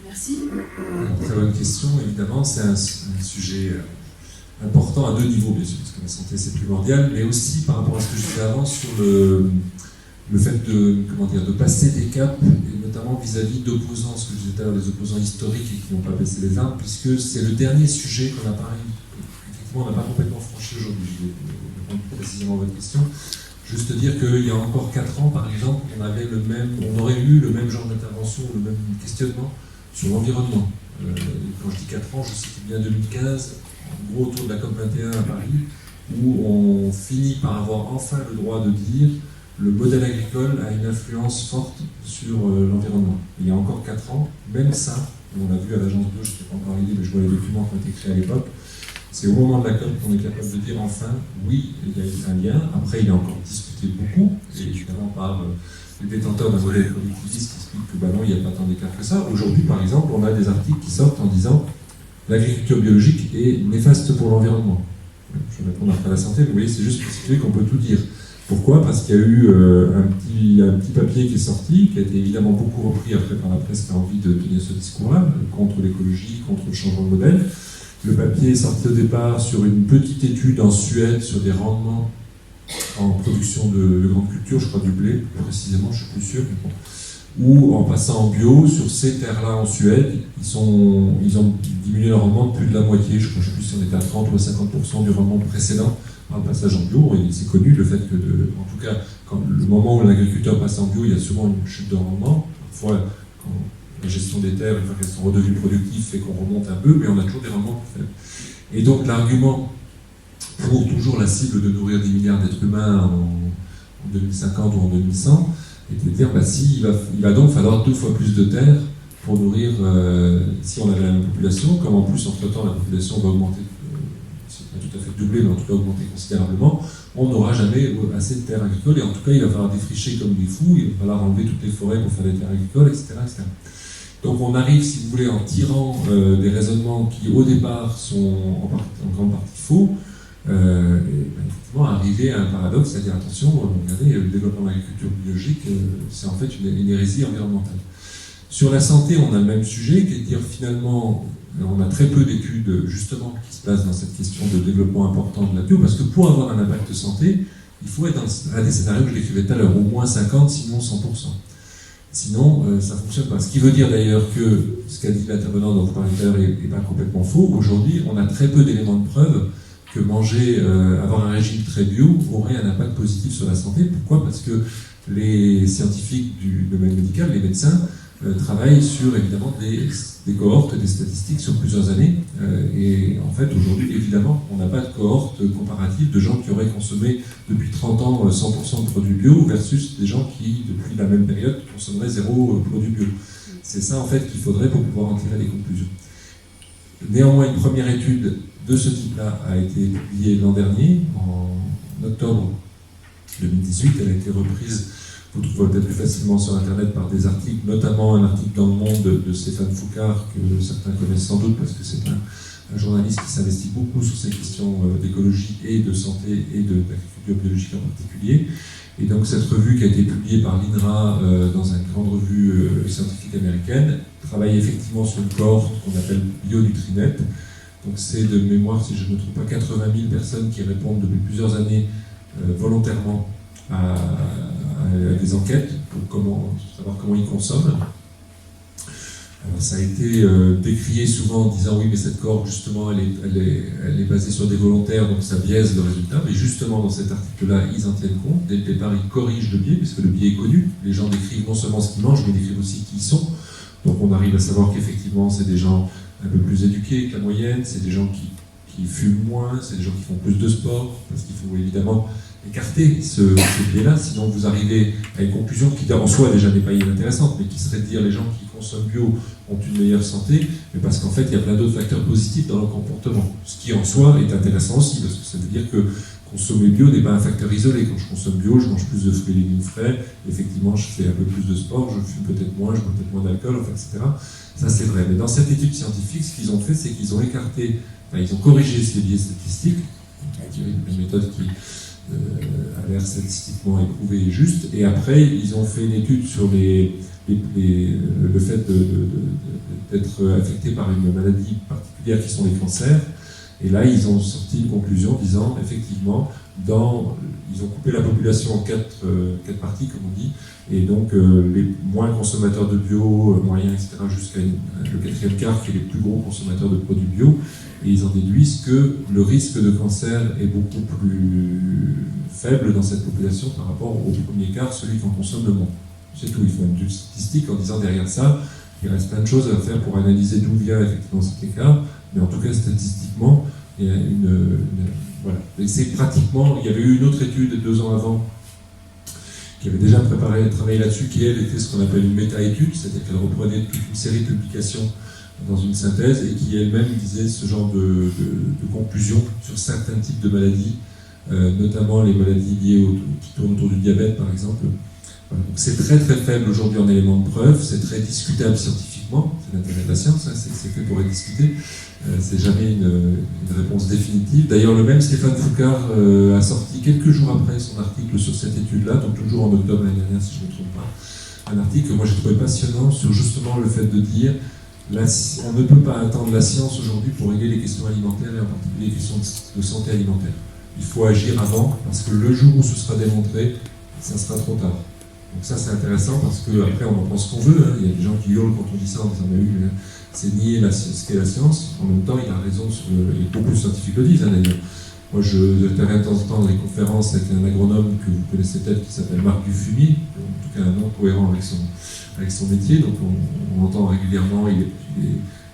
Merci. Très bonne question, évidemment, c'est un sujet important à deux niveaux, bien sûr, parce que la santé c'est primordial, mais aussi par rapport à ce que je disais avant sur le fait de passer des caps, et notamment vis-à-vis d'opposants, ce que je disais tout à l'heure, des opposants historiques et qui n'ont pas baissé les armes, puisque c'est le dernier sujet qu'on n'a pas, effectivement, on n'a pas complètement franchi aujourd'hui. Je vais répondre plus précisément à votre question. Juste dire qu'il y a encore 4 ans, par exemple, on aurait eu le même genre d'intervention, le même questionnement sur l'environnement. Quand je dis 4 ans, je cite bien 2015, en gros autour de la COP21 à Paris, où on finit par avoir enfin le droit de dire le modèle agricole a une influence forte sur l'environnement. Il y a encore 4 ans, même ça, on l'a vu à l'agence Bio, je ne sais pas encore arrivé, mais je vois les documents qui ont été créés à l'époque, c'est au moment de la COP qu'on est capable de dire enfin, oui, il y a un lien. Après, il est encore discuté beaucoup, et évidemment par les détenteurs d'un modèle productiviste qui expliquent que non, il n'y a pas tant d'écart que ça. Aujourd'hui, par exemple, on a des articles qui sortent en disant l'agriculture biologique est néfaste pour l'environnement. Je vais répondre après la santé, vous voyez, c'est juste pour situer qu'on peut tout dire. Pourquoi? Parce qu'il y a eu un petit papier qui est sorti, qui a été évidemment beaucoup repris après par la presse qui a envie de tenir ce discours-là, contre l'écologie, contre le changement de modèle. Le papier est sorti au départ sur une petite étude en Suède sur des rendements en production de grandes cultures, je crois du blé, plus précisément, je ne suis plus sûr, mais bon. Ou en passant en bio, sur ces terres-là en Suède, ils ont diminué le rendement de plus de la moitié, je ne sais plus si on était à 30 ou à 50% du rendement précédent par le passage en bio. Et c'est connu le fait que, en tout cas, quand le moment où l'agriculteur passe en bio, il y a souvent une chute de rendement. Parfois, quand la gestion des terres, une fois qu'elles sont redevenues productives, fait qu'on remonte un peu, mais on a toujours des rendements plus faibles. Et donc l'argument pour toujours la cible de nourrir 10 milliards d'êtres humains en 2050 ou en 2100, était de dire, il va donc falloir 2 fois plus de terre pour nourrir, si on avait la même population, comme en plus entre-temps la population va augmenter, pas tout à fait doubler, mais en tout cas augmenter considérablement, on n'aura jamais assez de terres agricoles, et en tout cas il va falloir défricher comme des fous, il va falloir enlever toutes les forêts pour faire des terres agricoles, etc. etc. Donc on arrive, si vous voulez, en tirant des raisonnements qui au départ sont en grande partie faux, effectivement arriver à un paradoxe, c'est-à-dire attention, regardez, le développement de l'agriculture biologique, c'est en fait une hérésie environnementale. Sur la santé, on a le même sujet, qui est de dire finalement, on a très peu d'études justement qui se placent dans cette question de développement important de la bio, parce que pour avoir un impact santé, il faut être dans un des scénarios que je décrivais tout à l'heure, au moins 50, sinon 100%. Sinon, ça ne fonctionne pas. Ce qui veut dire d'ailleurs que ce qu'a dit l'intervenant dont vous parlez tout à l'heure n'est pas complètement faux. Aujourd'hui, on a très peu d'éléments de preuve que manger, avoir un régime très bio aurait un impact positif sur la santé. Pourquoi ? Parce que les scientifiques du domaine médical, les médecins, travaillent sur évidemment des cohortes, des statistiques sur plusieurs années. Et en fait, aujourd'hui, évidemment, on n'a pas de cohorte comparative de gens qui auraient consommé depuis 30 ans 100% de produits bio versus des gens qui, depuis la même période, consommeraient 0 produits bio. C'est ça, en fait, qu'il faudrait pour pouvoir en tirer des conclusions. Néanmoins, une première étude de ce type-là a été publiée l'an dernier, en octobre 2018. Elle a été reprise, vous trouverez peut-être plus facilement sur Internet, par des articles, notamment un article dans Le Monde de Stéphane Foucard, que certains connaissent sans doute parce que c'est un journaliste qui s'investit beaucoup sur ces questions d'écologie et de santé et d'agriculture biologique en particulier. Et donc cette revue qui a été publiée par l'INRA dans une grande revue scientifique américaine travaille effectivement sur une cohorte qu'on appelle BioNutriNet. Donc c'est de mémoire, si je ne me trompe pas, 80 000 personnes qui répondent depuis plusieurs années volontairement à des enquêtes pour savoir comment ils consomment. Alors, ça a été décrié souvent en disant oui, mais cette cohorte justement elle est basée sur des volontaires, donc ça biaise le résultat. Mais justement dans cet article-là, ils en tiennent compte. Dès le départ, ils corrigent le biais, puisque le biais est connu. Les gens décrivent non seulement ce qu'ils mangent, mais décrivent aussi qui ils sont. Donc on arrive à savoir qu'effectivement c'est des gens un peu plus éduqués que la moyenne, c'est des gens qui fument moins, c'est des gens qui font plus de sport, parce qu'il faut évidemment écarter ce biais-là, sinon vous arrivez à une conclusion qui en soi déjà n'est pas inintéressante, mais qui serait de dire les gens qui consomment bio ont une meilleure santé, mais parce qu'en fait il y a plein d'autres facteurs positifs dans leur comportement, ce qui en soi est intéressant aussi, parce que ça veut dire que consommer bio n'est pas un facteur isolé. Quand je consomme bio, je mange plus de fruits et légumes frais, effectivement je fais un peu plus de sport, je fume peut-être moins, je bois peut-être moins d'alcool, enfin, etc. Ça c'est vrai, mais dans cette étude scientifique, ce qu'ils ont fait, c'est qu'ils ont écarté, ils ont corrigé ces biais statistiques, une méthode qui a l'air statistiquement éprouvée et juste, et après ils ont fait une étude sur le fait d'être affecté par une maladie particulière qui sont les cancers, et là ils ont sorti une conclusion disant effectivement, ils ont coupé la population en quatre parties comme on dit, et donc les moins consommateurs de bio, moyens, etc., jusqu'à le quatrième quart qui est les plus gros consommateurs de produits bio, et ils en déduisent que le risque de cancer est beaucoup plus faible dans cette population par rapport au premier quart, celui qui en consomme le moins. C'est tout, ils font une étude statistique en disant derrière ça, il reste plein de choses à faire pour analyser d'où vient effectivement cet écart, mais en tout cas statistiquement, il y a voilà. Et c'est pratiquement, il y avait eu une autre étude 2 ans avant qui avait déjà travaillé là-dessus, qui elle était ce qu'on appelle une méta-étude, c'est-à-dire qu'elle reprenait toute une série de publications dans une synthèse et qui elle-même disait ce genre de conclusions sur certains types de maladies, notamment les maladies liées qui tournent autour du diabète par exemple. Voilà. Donc c'est très très faible aujourd'hui en éléments de preuve, c'est très discutable scientifiquement, c'est l'intérêt de la science, hein, c'est fait pour être discuté, c'est jamais une réponse définitive. D'ailleurs le même Stéphane Foucard a sorti quelques jours après son article sur cette étude-là, donc toujours en octobre l'année dernière si je ne me trompe pas, un article que moi j'ai trouvé passionnant sur justement le fait de dire on ne peut pas attendre la science aujourd'hui pour régler les questions alimentaires et en particulier les questions de santé alimentaire. Il faut agir avant parce que le jour où ce sera démontré, ça sera trop tard. Donc ça c'est intéressant parce qu'après on en pense ce qu'on veut, hein. Il y a des gens qui hurlent quand on dit ça en disant mais oui, mais c'est nier ce qu'est la science. En même temps il a raison, et beaucoup de scientifiques le disent hein, d'ailleurs. Moi j'interviens de temps en temps dans des conférences avec un agronome que vous connaissez peut-être qui s'appelle Marc Dufumier, en tout cas un nom cohérent avec son métier, donc on l'entend régulièrement, il est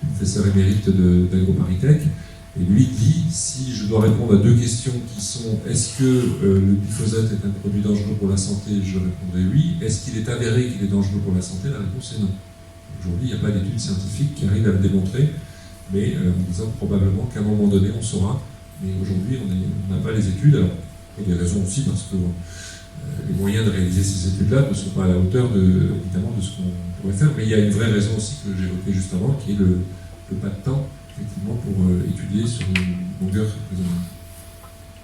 professeur émérite d'AgroParisTech, et lui dit, si je dois répondre à 2 questions qui sont est-ce que le glyphosate est un produit dangereux pour la santé, je répondrai oui, est-ce qu'il est avéré qu'il est dangereux pour la santé, la réponse est non. Aujourd'hui, il n'y a pas d'études scientifiques qui arrivent à le démontrer, mais en disant probablement qu'à un moment donné, on saura, mais aujourd'hui, on n'a pas les études, alors il y a des raisons aussi parce que les moyens de réaliser ces études-là ne sont pas à la hauteur évidemment de ce qu'on pourrait faire, mais il y a une vraie raison aussi que j'évoquais juste avant, qui est le pas de temps, effectivement, pour étudier sur une longueur raisonnable.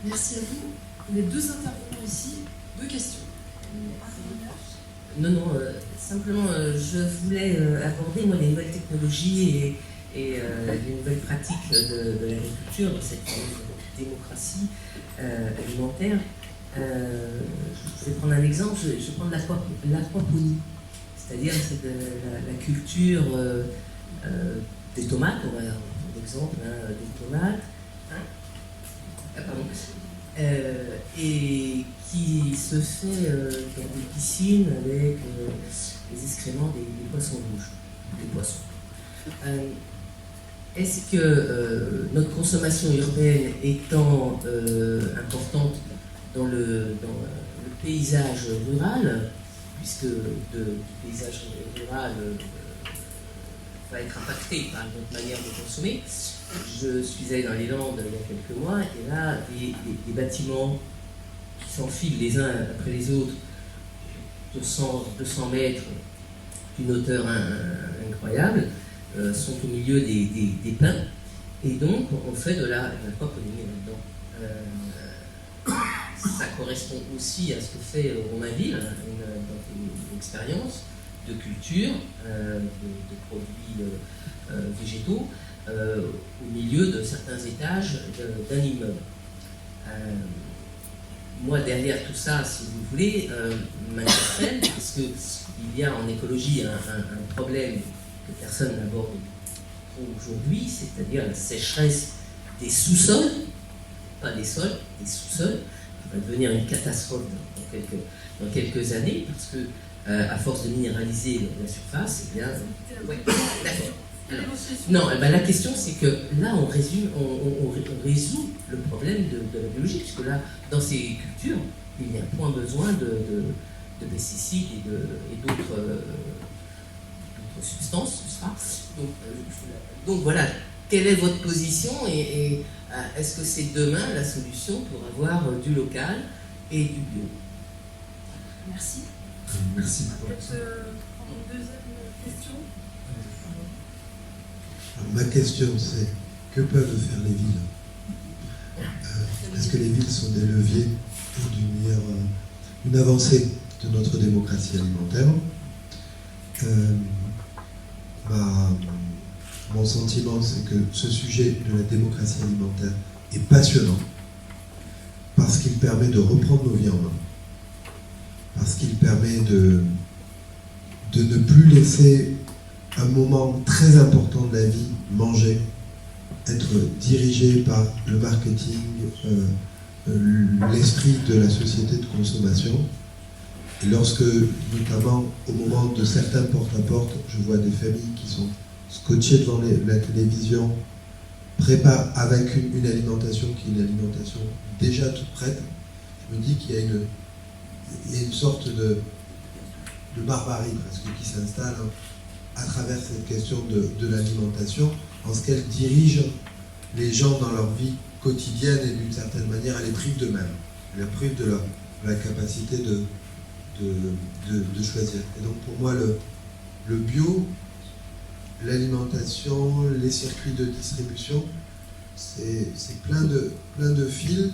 Merci à vous. Les 2 intervenants ici, 2 questions. Non, simplement, je voulais aborder moi, les nouvelles technologies et les nouvelles pratiques de l'agriculture, de cette démocratie alimentaire. Je vais prendre un exemple, je vais prendre l'aquaponie, c'est-à-dire c'est de la culture des tomates, on va prendre l'exemple des tomates, et qui se fait dans des piscines avec les excréments des poissons rouges, des poissons. Est-ce que notre consommation urbaine étant importante dans le paysage rural, puisque le paysage rural va être impacté par notre manière de consommer, je suis allé dans les Landes il y a quelques mois, et là, des bâtiments qui s'enfilent les uns après les autres, 200 mètres, d'une hauteur incroyable, sont au milieu des pins, et donc on fait de l'aquaponie là-dedans. Ça correspond aussi à ce que fait Romainville, une expérience de culture, de produits végétaux, au milieu de certains étages d'un immeuble. Moi, derrière tout ça, si vous voulez, m'interpelle, parce qu'il y a en écologie un problème que personne n'aborde trop aujourd'hui, c'est-à-dire la sécheresse des sous-sols, pas des sols, des sous-sols, qui va devenir une catastrophe dans quelques années, parce que à force de minéraliser la surface, eh bien... Ouais, d'accord. Alors, non, la question c'est que là on résout le problème de la biologie, puisque là, dans ces cultures, il n'y a point besoin de pesticides et d'autres substances, tout ça. Donc voilà, quelle est votre position et est-ce que c'est demain la solution pour avoir du local et du bio? Merci. Merci. Peut-être prendre une deuxième question. Alors, ma question c'est, que peuvent faire les villes? Est-ce que les villes sont des leviers pour une avancée de notre démocratie alimentaire? Mon sentiment, c'est que ce sujet de la démocratie alimentaire est passionnant parce qu'il permet de reprendre nos vies en main, parce qu'il permet de ne plus laisser un moment très important de la vie, manger, être dirigé par le marketing, l'esprit de la société de consommation. Et lorsque, notamment au moment de certains porte-à-porte, je vois des familles qui sont scotchées devant la télévision, préparent avec une alimentation qui est une alimentation déjà toute prête, je me dis qu'il y a une sorte de barbarie presque qui s'installe à travers cette question de l'alimentation, en ce qu'elle dirige les gens dans leur vie quotidienne et d'une certaine manière, elle les prive d'eux-mêmes, elle les prive de la capacité de choisir. Et donc pour moi, le bio, l'alimentation, les circuits de distribution, c'est plein de fils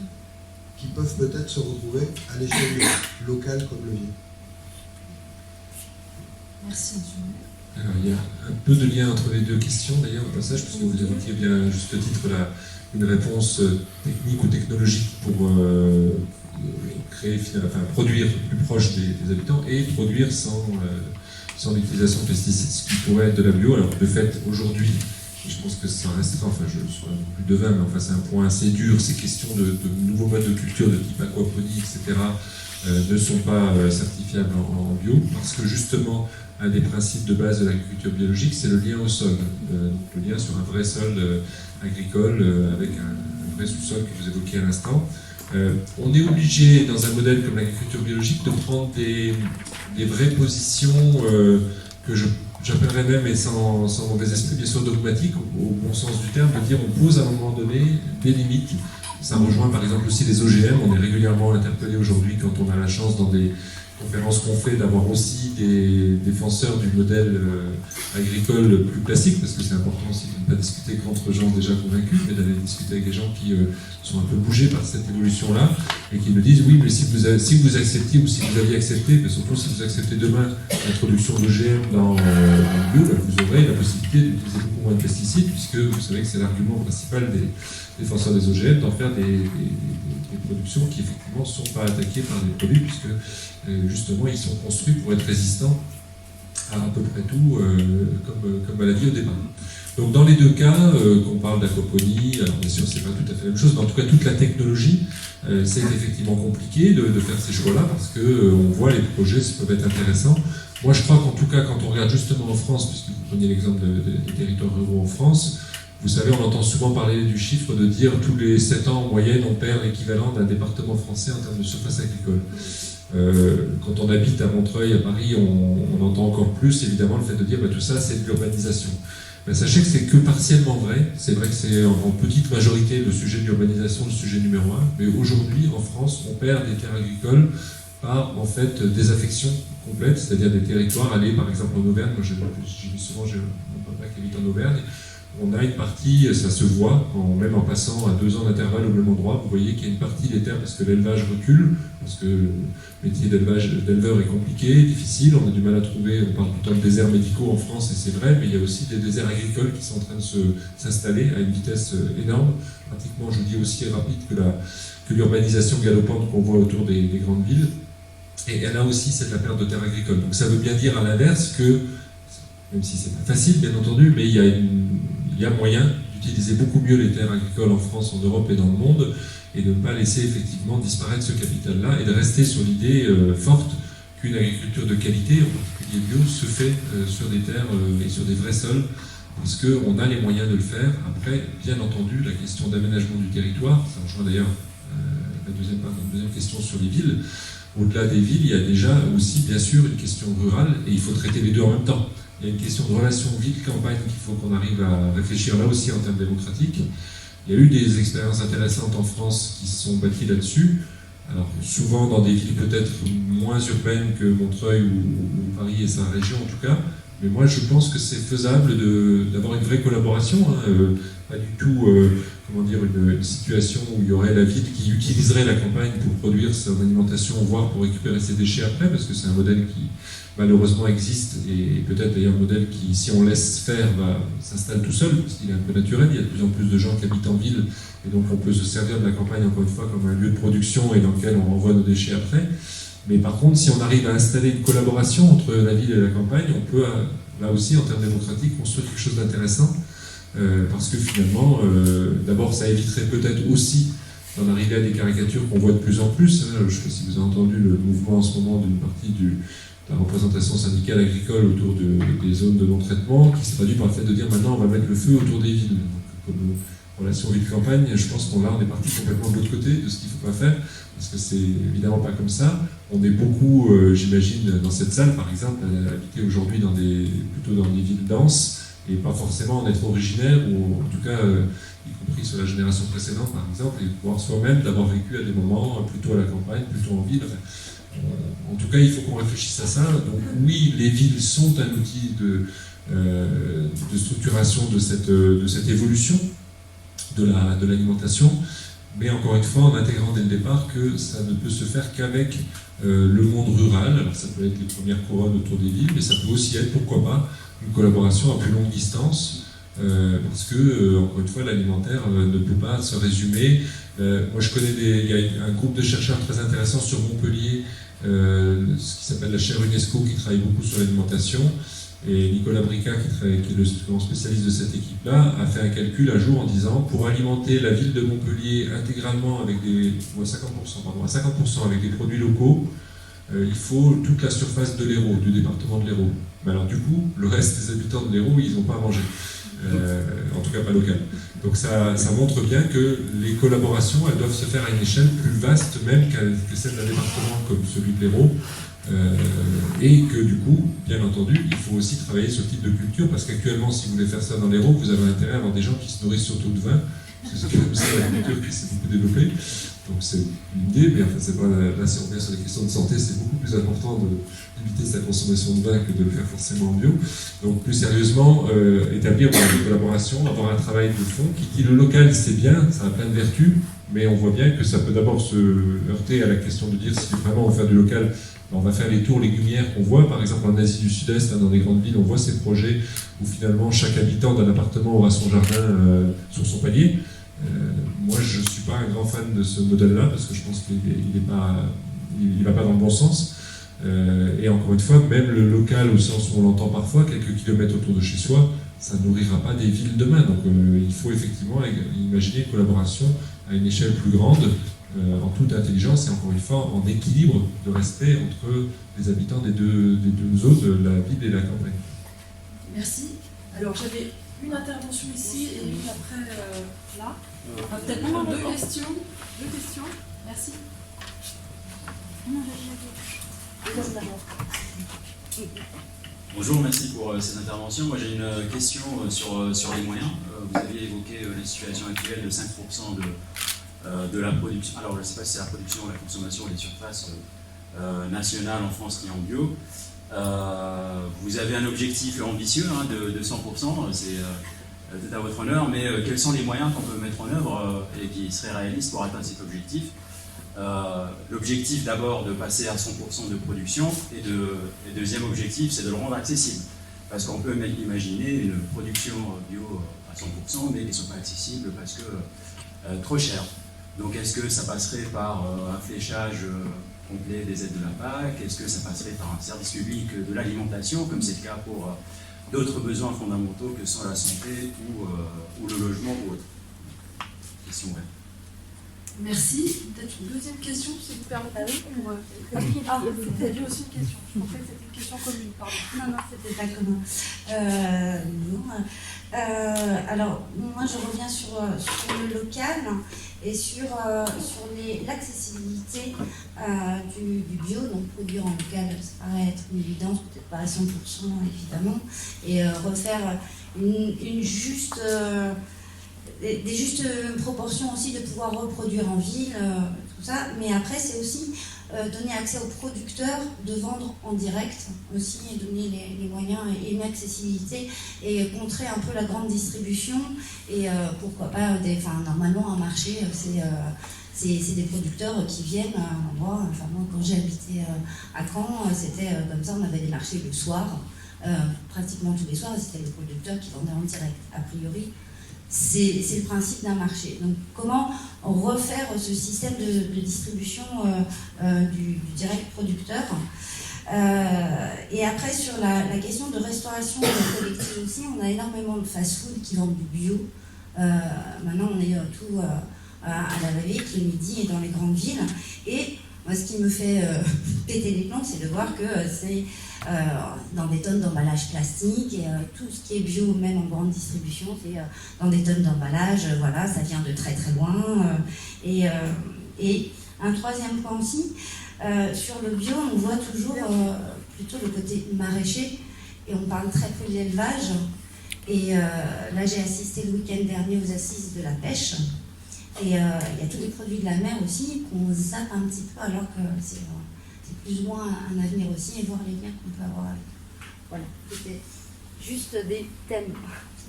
qui peuvent peut-être se retrouver à l'échelle locale comme levier. Merci, monsieur. Alors, il y a un peu de lien entre les deux questions, d'ailleurs, au passage, puisque vous évoquiez bien à juste titre une réponse technique ou technologique pour produire plus proche des habitants et produire sans l'utilisation de pesticides, ce qui pourrait être de la bio. Alors, de fait, aujourd'hui, je pense que ça restera, je ne suis pas plus devin, mais enfin, c'est un point assez dur, ces questions de nouveaux modes de culture de type aquaponie, etc., ne sont pas certifiables en bio, parce que justement, un des principes de base de l'agriculture biologique, c'est le lien au sol, donc le lien sur un vrai sol agricole avec un vrai sous-sol que vous évoquiez à l'instant. On est obligé, dans un modèle comme l'agriculture biologique, de prendre des vraies positions que j'appellerais même, et sans mauvais esprit, bien sûr dogmatiques, au bon sens du terme, de dire on pose à un moment donné des limites. Ça rejoint par exemple aussi les OGM. On est régulièrement interpellé aujourd'hui quand on a la chance dans des conférences qu'on fait, d'avoir aussi des défenseurs du modèle agricole plus classique, parce que c'est important aussi de ne pas discuter qu'entre gens déjà convaincus, mais d'aller discuter avec des gens qui sont un peu bougés par cette évolution-là, et qui me disent oui, mais si vous acceptiez, ou si vous aviez accepté, mais surtout si vous acceptez demain l'introduction d'OGM dans le bio, vous aurez la possibilité d'utiliser beaucoup moins de pesticides, puisque vous savez que c'est l'argument principal des défenseurs des OGM, d'en faire des productions qui effectivement ne sont pas attaquées par des produits, puisque justement ils sont construits pour être résistants à peu près tout comme maladie au départ. Donc dans les deux cas, qu'on parle d'aquaponie, alors bien sûr c'est pas tout à fait la même chose, mais en tout cas toute la technologie, c'est effectivement compliqué de faire ces choix-là, parce qu'on voit les projets peuvent être intéressants. Moi je crois qu'en tout cas quand on regarde justement en France, puisque vous preniez l'exemple des territoires ruraux en France, vous savez, on entend souvent parler du chiffre de dire tous les 7 ans en moyenne, on perd l'équivalent d'un département français en termes de surface agricole. Quand on habite à Montreuil, à Paris, on entend encore plus évidemment le fait de dire tout ça c'est de l'urbanisation. Mais sachez que c'est que partiellement vrai. C'est vrai que c'est en petite majorité le sujet de l'urbanisation, le sujet numéro 1. Mais aujourd'hui, en France, on perd des terres agricoles par en fait désaffection complète, c'est-à-dire des territoires allés par exemple en Auvergne. Moi j'ai vu souvent, j'ai mon papa qui habite en Auvergne. On a une partie, ça se voit, même en passant à 2 ans d'intervalle au même endroit, vous voyez qu'il y a une partie des terres parce que l'élevage recule, parce que le métier d'éleveur est compliqué, difficile, on a du mal à trouver, on parle tout le temps de déserts médicaux en France et c'est vrai, mais il y a aussi des déserts agricoles qui sont en train de s'installer à une vitesse énorme, pratiquement je vous dis aussi rapide que l'urbanisation galopante qu'on voit autour des grandes villes. Et là aussi c'est de la perte de terres agricoles. Donc ça veut bien dire à l'inverse que, même si c'est pas facile bien entendu, mais il y a moyen d'utiliser beaucoup mieux les terres agricoles en France, en Europe et dans le monde, et de ne pas laisser effectivement disparaître ce capital-là, et de rester sur l'idée forte qu'une agriculture de qualité, en particulier bio, se fait sur des terres et sur des vrais sols, parce qu'on a les moyens de le faire. Après, bien entendu, la question d'aménagement du territoire, ça rejoint d'ailleurs la deuxième question sur les villes. Au-delà des villes, il y a déjà aussi, bien sûr, une question rurale, et il faut traiter les deux en même temps. Il y a une question de relation ville-campagne qu'il faut qu'on arrive à réfléchir là aussi en termes démocratiques. Il y a eu des expériences intéressantes en France qui se sont bâties là-dessus. Alors souvent dans des villes peut-être moins urbaines que Montreuil ou Paris et sa région en tout cas. Mais moi je pense que c'est faisable d'avoir une vraie collaboration. Pas du tout une situation où il y aurait la ville qui utiliserait la campagne pour produire son alimentation, voire pour récupérer ses déchets après, parce que c'est un modèle qui malheureusement existe, et peut-être d'ailleurs un modèle qui, si on laisse faire, s'installe tout seul, parce qu'il est un peu naturel. Il y a de plus en plus de gens qui habitent en ville, et donc on peut se servir de la campagne encore une fois comme un lieu de production et dans lequel on renvoie nos déchets après. Mais par contre, si on arrive à installer une collaboration entre la ville et la campagne, on peut là aussi en termes démocratiques construire quelque chose d'intéressant, parce que finalement, d'abord ça éviterait peut-être aussi d'en arriver à des caricatures qu'on voit de plus en plus. Je ne sais pas si vous avez entendu le mouvement en ce moment d'une partie de la représentation syndicale agricole autour des zones de non-traitement, qui se traduit par le fait de dire maintenant on va mettre le feu autour des villes. Donc, comme relation ville-campagne, je pense qu'on est parti complètement de l'autre côté de ce qu'il ne faut pas faire, parce que c'est évidemment pas comme ça. On est beaucoup, j'imagine, dans cette salle par exemple, à habiter aujourd'hui plutôt dans des villes denses, et pas forcément en être originaire, ou en tout cas, y compris sur la génération précédente par exemple, et pouvoir soi-même d'avoir vécu à des moments plutôt à la campagne, plutôt en ville. En tout cas, il faut qu'on réfléchisse à ça. Donc oui, les villes sont un outil de structuration de cette évolution de l'alimentation, mais encore une fois, en intégrant dès le départ que ça ne peut se faire qu'avec le monde rural. Alors ça peut être les premières couronnes autour des villes, mais ça peut aussi être, pourquoi pas, une collaboration à plus longue distance, parce que, encore une fois, l'alimentaire ne peut pas se résumer. Moi, je connais il y a un groupe de chercheurs très intéressant sur Montpellier, ce qui s'appelle la chaire UNESCO, qui travaille beaucoup sur l'alimentation. Et Nicolas Brica, qui est le grand spécialiste de cette équipe-là, a fait un calcul un jour en disant pour alimenter la ville de Montpellier intégralement avec à 50% avec des produits locaux, il faut toute la surface de l'Hérault, du département de l'Hérault. Mais alors du coup, le reste des habitants de l'Hérault, ils n'ont pas à manger. En tout cas pas local. Donc ça montre bien que les collaborations, elles doivent se faire à une échelle plus vaste même que celle d'un département comme celui de l'Hérault. Et que du coup, bien entendu, il faut aussi travailler ce type de culture, parce qu'actuellement, si vous voulez faire ça dans l'Hérault, vous avez intérêt à avoir des gens qui se nourrissent surtout de vin parce que c'est comme ça l'agriculture qui s'est beaucoup développée. Donc c'est une idée, mais enfin, c'est pas là, si on revient sur les questions de santé, c'est beaucoup plus important de limiter sa consommation de vin que de le faire forcément en bio. Donc plus sérieusement, établir des collaborations, avoir un travail de fond qui dit le local c'est bien, ça a plein de vertus, mais on voit bien que ça peut d'abord se heurter à la question de dire si vraiment on veut faire du local, on va faire les tours légumières qu'on voit, par exemple en Asie du Sud-Est, dans des grandes villes, on voit ces projets où finalement chaque habitant d'un appartement aura son jardin sur son palier. Moi, je ne suis pas un grand fan de ce modèle-là parce que je pense qu'il ne va pas dans le bon sens. Et encore une fois, même le local, au sens où on l'entend parfois, quelques kilomètres autour de chez soi, ça ne nourrira pas des villes demain. Donc il faut effectivement imaginer une collaboration à une échelle plus grande, en toute intelligence et encore une fois en équilibre de respect entre les habitants des deux zones, de la ville et la campagne. Merci. Alors j'avais une intervention ici et une après là. Peut-être deux questions. Merci. Bonjour, merci pour cette intervention. Moi j'ai une question sur les moyens. Vous aviez évoqué la situation actuelle de 5% de la production. Alors je ne sais pas si c'est la production ou la consommation des surfaces nationales en France qui est en bio. Vous avez un objectif ambitieux de 100%, c'est tout à votre honneur, mais quels sont les moyens qu'on peut mettre en œuvre et qui seraient réalistes pour atteindre cet objectif? L'objectif d'abord de passer à 100% de production et deuxième objectif c'est de le rendre accessible. Parce qu'on peut imaginer une production bio à 100% mais qui ne sont pas accessibles parce que trop cher. Donc est-ce que ça passerait par un fléchage complet des aides de la PAC? Est-ce que ça passerait par un service public de l'alimentation comme c'est le cas pour d'autres besoins fondamentaux que sont la santé ou le logement ou autre? Question ouverte. Merci. Peut-être une deuxième question, si vous permettez. C'était aussi une question. Je pensais que c'était une question commune, pardon. Non, c'était pas commun. Alors, moi, je reviens sur le local et sur l'accessibilité du bio. Donc, produire en local, ça paraît être une évidence, peut-être pas à 100% évidemment, et refaire une juste... des justes proportions aussi de pouvoir reproduire en ville, tout ça, mais après c'est aussi donner accès aux producteurs de vendre en direct aussi et donner les moyens et une accessibilité et contrer un peu la grande distribution et pourquoi pas, normalement un marché c'est des producteurs qui viennent à un endroit, enfin moi quand j'ai habité à Caen, c'était comme ça, on avait des marchés le soir, pratiquement tous les soirs, c'était les producteurs qui vendaient en direct, a priori. C'est le principe d'un marché. Donc comment refaire ce système de distribution du direct producteur et après sur la question de restauration collective aussi, on a énormément de fast-food qui vendent du bio. Maintenant on est tout à la va-vite le midi et dans les grandes villes. Et moi ce qui me fait péter les plombs, c'est de voir que c'est dans des tonnes d'emballage plastique et tout ce qui est bio, même en grande distribution, c'est dans des tonnes d'emballage, voilà, ça vient de très très loin. Et un troisième point aussi, sur le bio, on voit toujours plutôt le côté maraîcher et on parle très peu de l'élevage. Et là, j'ai assisté le week-end dernier aux assises de la pêche. Et il y a tous les produits de la mer aussi qu'on zappe un petit peu alors que c'est plus ou moins un avenir aussi et voir les liens qu'on peut avoir avec. Voilà, c'était juste des thèmes.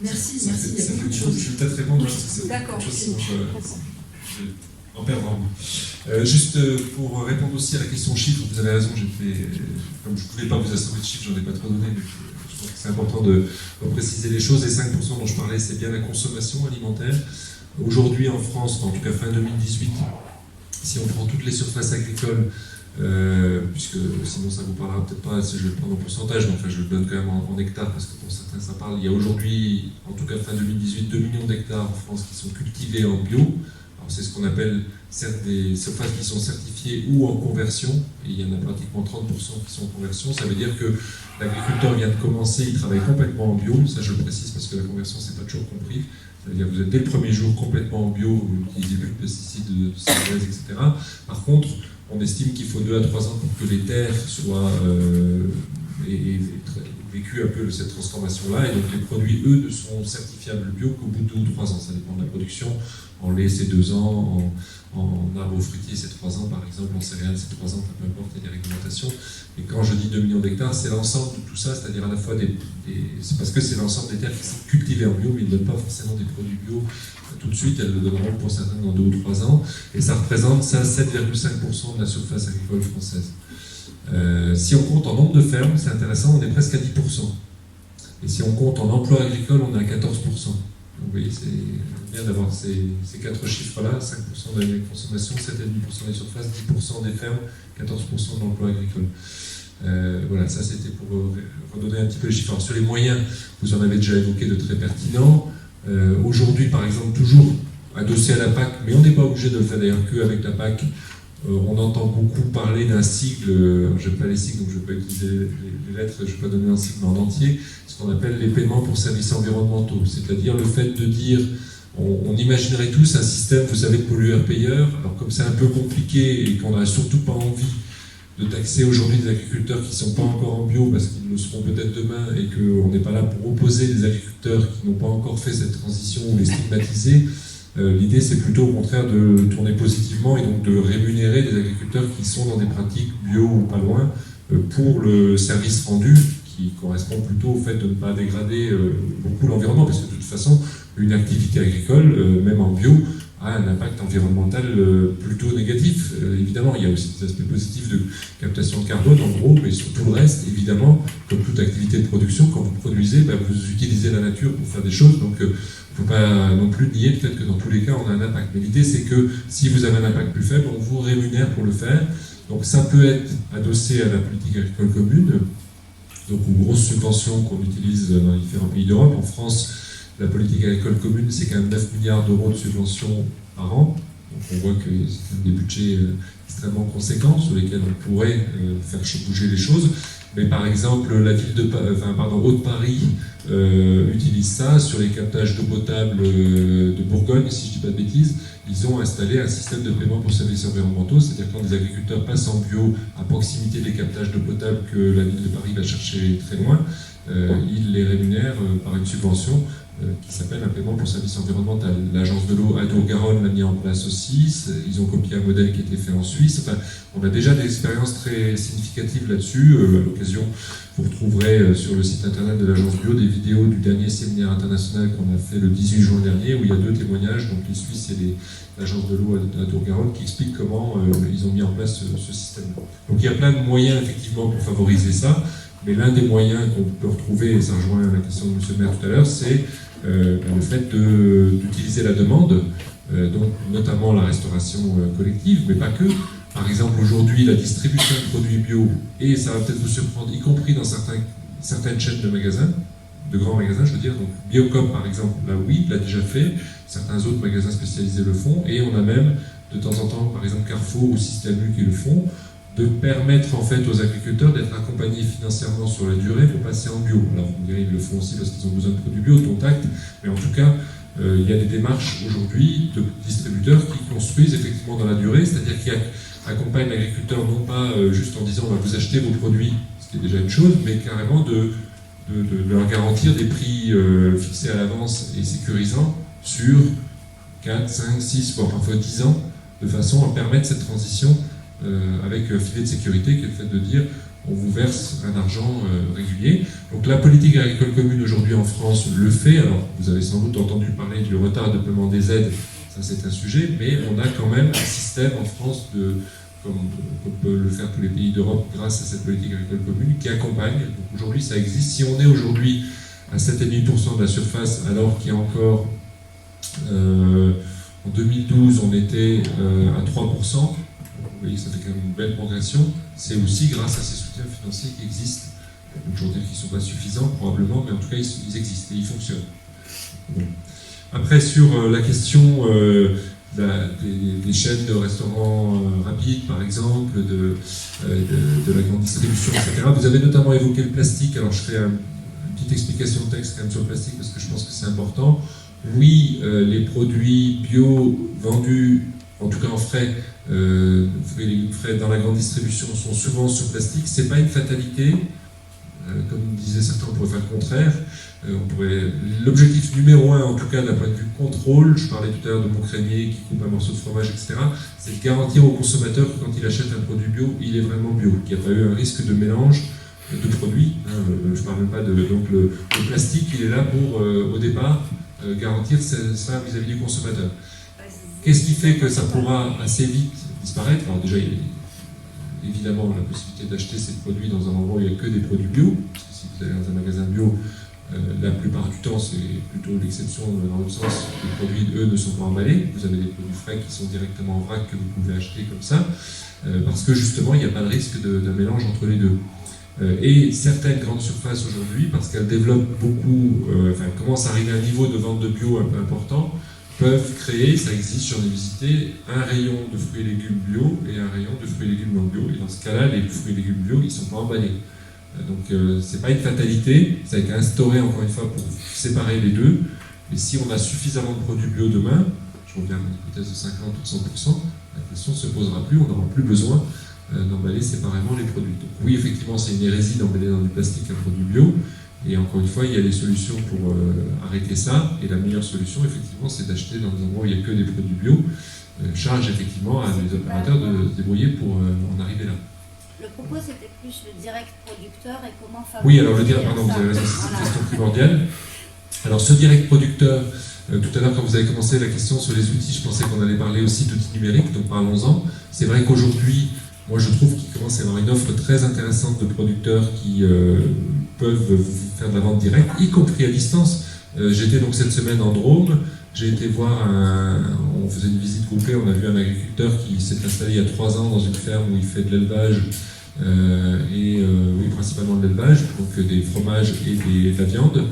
Merci, ça merci. Fait une chose, je vais peut-être répondre parce que c'est D'accord. quelque chose sinon je vais en perdre un. Juste pour répondre aussi à la question chiffres, vous avez raison, comme je ne voulais pas vous assommer de chiffres, j'en ai pas trop donné, mais je pense que c'est important de préciser les choses. Les 5% dont je parlais, c'est bien la consommation alimentaire. Aujourd'hui en France, en tout cas fin 2018, si on prend toutes les surfaces agricoles, puisque sinon ça vous parlera peut-être pas si je vais le prendre en pourcentage, mais enfin je le donne quand même en hectares parce que pour certains ça parle. Il y a aujourd'hui, en tout cas fin 2018, 2 millions d'hectares en France qui sont cultivés en bio. Alors c'est ce qu'on appelle des surfaces qui sont certifiées ou en conversion, et il y en a pratiquement 30% qui sont en conversion. Ça veut dire que l'agriculteur vient de commencer, il travaille complètement en bio, ça je le précise parce que la conversion c'est pas toujours compris. C'est-à-dire que vous êtes dès le premier jour complètement en bio, vous n'utilisez plus de pesticides, de synthèse, etc. Par contre, on estime qu'il faut 2 à 3 ans pour que les terres soient vécu un peu cette transformation-là, et donc les produits, eux, ne sont certifiables bio qu'au bout de 2 ou 3 ans, ça dépend de la production. En lait, c'est 2 ans, en arbres fruitiers, c'est 3 ans, par exemple, en céréales, c'est 3 ans, peu importe, il y a des réglementations. Et quand je dis 2 millions d'hectares, c'est l'ensemble de tout ça, c'est-à-dire à la fois c'est parce que c'est l'ensemble des terres qui sont cultivées en bio, mais ils ne donnent pas forcément des produits bio tout de suite, elles le donneront pour certains dans 2 ou 3 ans, et ça représente 7,5% de la surface agricole française. Si on compte en nombre de fermes, c'est intéressant, on est presque à 10%. Et si on compte en emploi agricole, on est à 14%. Donc vous voyez, c'est bien d'avoir ces 4 chiffres-là, 5% de la consommation, 7,5% des surfaces, 10% des fermes, 14% de l'emploi agricole. Voilà, ça c'était pour redonner un petit peu les chiffres. Alors, sur les moyens, vous en avez déjà évoqué de très pertinents. Aujourd'hui, par exemple, toujours adossé à la PAC, mais on n'est pas obligé de le faire d'ailleurs qu'avec la PAC. On entend beaucoup parler d'un sigle, je n'aime pas les sigles, donc je ne vais pas utiliser les lettres, je ne vais pas donner un sigle en entier, ce qu'on appelle les paiements pour services environnementaux, c'est-à-dire le fait de dire, on imaginerait tous un système, vous savez, de pollueur-payeur, alors comme c'est un peu compliqué et qu'on n'a surtout pas envie de taxer aujourd'hui des agriculteurs qui ne sont pas encore en bio, parce qu'ils le seront peut-être demain, et qu'on n'est pas là pour opposer des agriculteurs qui n'ont pas encore fait cette transition ou les stigmatiser. L'idée, c'est plutôt au contraire de tourner positivement et donc de rémunérer des agriculteurs qui sont dans des pratiques bio ou pas loin pour le service rendu, qui correspond plutôt au fait de ne pas dégrader beaucoup l'environnement, parce que de toute façon, une activité agricole, même en bio, a un impact environnemental plutôt négatif. Évidemment, il y a aussi des aspects positifs de captation de carbone, en gros, mais sur tout le reste, évidemment, comme toute activité de production, quand vous produisez, vous utilisez la nature pour faire des choses, donc il ne faut pas non plus nier le fait que dans tous les cas, on a un impact. Mais l'idée, c'est que si vous avez un impact plus faible, on vous rémunère pour le faire. Donc ça peut être adossé à la politique agricole commune, donc aux grosses subventions qu'on utilise dans les différents pays d'Europe. En France, la politique agricole commune, c'est quand même 9 milliards d'euros de subventions par an. Donc on voit que c'est des budgets extrêmement conséquents sur lesquels on pourrait faire bouger les choses. Mais par exemple, la ville de Haute-Paris utilise ça sur les captages d'eau potable de Bourgogne, si je ne dis pas de bêtises. Ils ont installé un système de paiement pour services environnementaux, c'est-à-dire quand des agriculteurs passent en bio à proximité des captages d'eau potable que la ville de Paris va chercher très loin, ils les rémunèrent par une subvention qui s'appelle un paiement pour service environnemental. L'agence de l'eau Adour-Garonne l'a mis en place aussi, ils ont copié un modèle qui était fait en Suisse. Enfin, on a déjà des expériences très significatives là-dessus. À l'occasion, vous retrouverez sur le site internet de l'agence bio des vidéos du dernier séminaire international qu'on a fait le 18 juin dernier, où il y a 2 témoignages, donc les Suisses et l'agence de l'eau Adour-Garonne, qui expliquent comment ils ont mis en place ce système-là. Donc il y a plein de moyens effectivement pour favoriser ça, mais l'un des moyens qu'on peut retrouver, et ça rejoint la question de M. le maire tout à l'heure, c'est le fait d'utiliser la demande, donc notamment la restauration collective, mais pas que. Par exemple, aujourd'hui, la distribution de produits bio, et ça va peut-être vous surprendre, y compris dans certaines chaînes de magasins, de grands magasins, je veux dire, donc Biocop par exemple, là oui, l'a déjà fait, certains autres magasins spécialisés le font, et on a même de temps en temps, par exemple Carrefour ou Système U qui le font, de permettre en fait aux agriculteurs d'être accompagnés financièrement sur la durée pour passer en bio. Alors on dirait qu'ils le font aussi parce qu'ils ont besoin de produits bio, de contact, mais en tout cas, il y a des démarches aujourd'hui de distributeurs qui construisent effectivement dans la durée, c'est-à-dire qui accompagnent l'agriculteur non pas juste en disant on va vous acheter vos produits, ce qui est déjà une chose, mais carrément de leur garantir des prix fixés à l'avance et sécurisants sur 4, 5, 6, voire parfois 10 ans, de façon à permettre cette transition avec un filet de sécurité qui est le fait de dire on vous verse un argent régulier. Donc la politique agricole commune aujourd'hui en France le fait. Alors vous avez sans doute entendu parler du retard de paiement des aides, ça c'est un sujet, mais on a quand même un système en France, comme peut le faire tous les pays d'Europe grâce à cette politique agricole commune, qui accompagne. Donc aujourd'hui ça existe. Si on est aujourd'hui à 7,5% de la surface, alors qu'il y a encore en 2012 on était à 3%, vous voyez, ça fait quand même une belle progression. C'est aussi grâce à ces soutiens financiers qui existent. Aujourd'hui, qui ne sont pas suffisants, probablement, mais en tout cas, ils existent et ils fonctionnent. Bon. Après, sur la question des chaînes de restaurants rapides, par exemple, de la grande distribution, etc., vous avez notamment évoqué le plastique. Alors, je ferai une petite explication de texte quand même sur le plastique, parce que je pense que c'est important. Oui, les produits bio vendus, en tout cas en frais, les frais dans la grande distribution sont souvent sur plastique. C'est pas une fatalité. Comme disaient certains, on pourrait faire le contraire. L'objectif numéro 1, en tout cas d'un point de vue contrôle, je parlais tout à l'heure de mon crémier qui coupe un morceau de fromage, etc., c'est de garantir au consommateur que quand il achète un produit bio, il est vraiment bio, qu'il n'y a pas eu un risque de mélange de produits. Je ne parle même pas de... Donc le plastique, il est là pour, au départ, garantir ça vis-à-vis du consommateur. Qu'est-ce qui fait que ça pourra assez vite disparaître? Alors déjà, il y a évidemment la possibilité d'acheter ces produits dans un endroit où il n'y a que des produits bio, parce que si vous allez dans un magasin bio, la plupart du temps, c'est plutôt l'exception dans l'autre sens, les produits, eux, ne sont pas emballés. Vous avez des produits frais qui sont directement en vrac que vous pouvez acheter comme ça, parce que justement, il n'y a pas de risque d'un mélange entre les deux. Et certaines grandes surfaces aujourd'hui, parce qu'elles développent beaucoup, commencent à arriver à un niveau de vente de bio un peu important, peuvent créer, ça existe, j'en ai visité, un rayon de fruits et légumes bio et un rayon de fruits et légumes non bio. Et dans ce cas-là, les fruits et légumes bio, ils ne sont pas emballés. Donc c'est pas une fatalité, ça a été instauré encore une fois pour séparer les deux. Mais si on a suffisamment de produits bio demain, je reviens à mon hypothèse de 50 ou 100%, la question ne se posera plus, on n'aura plus besoin d'emballer séparément les produits. Donc oui, effectivement, c'est une hérésie d'emballer dans du plastique un produit bio. Et encore une fois, il y a des solutions pour arrêter ça. Et la meilleure solution, effectivement, c'est d'acheter dans des endroits où il n'y a que des produits bio. Charge effectivement à les opérateurs de se débrouiller pour en arriver là. Le propos, c'était plus le direct producteur et comment favoriser. Oui, alors le direct, pardon, vous avez raison, c'est une question primordiale. Alors ce direct producteur, tout à l'heure quand vous avez commencé la question sur les outils, je pensais qu'on allait parler aussi d'outils numériques, donc parlons-en. C'est vrai qu'aujourd'hui, moi je trouve qu'il commence à y avoir une offre très intéressante de producteurs qui peuvent faire de la vente directe, y compris à distance. J'étais donc cette semaine en Drôme, j'ai été voir on faisait une visite groupée, on a vu un agriculteur qui s'est installé il y a 3 ans dans une ferme où il fait de l'élevage, oui, principalement de l'élevage, donc des fromages et de la viande.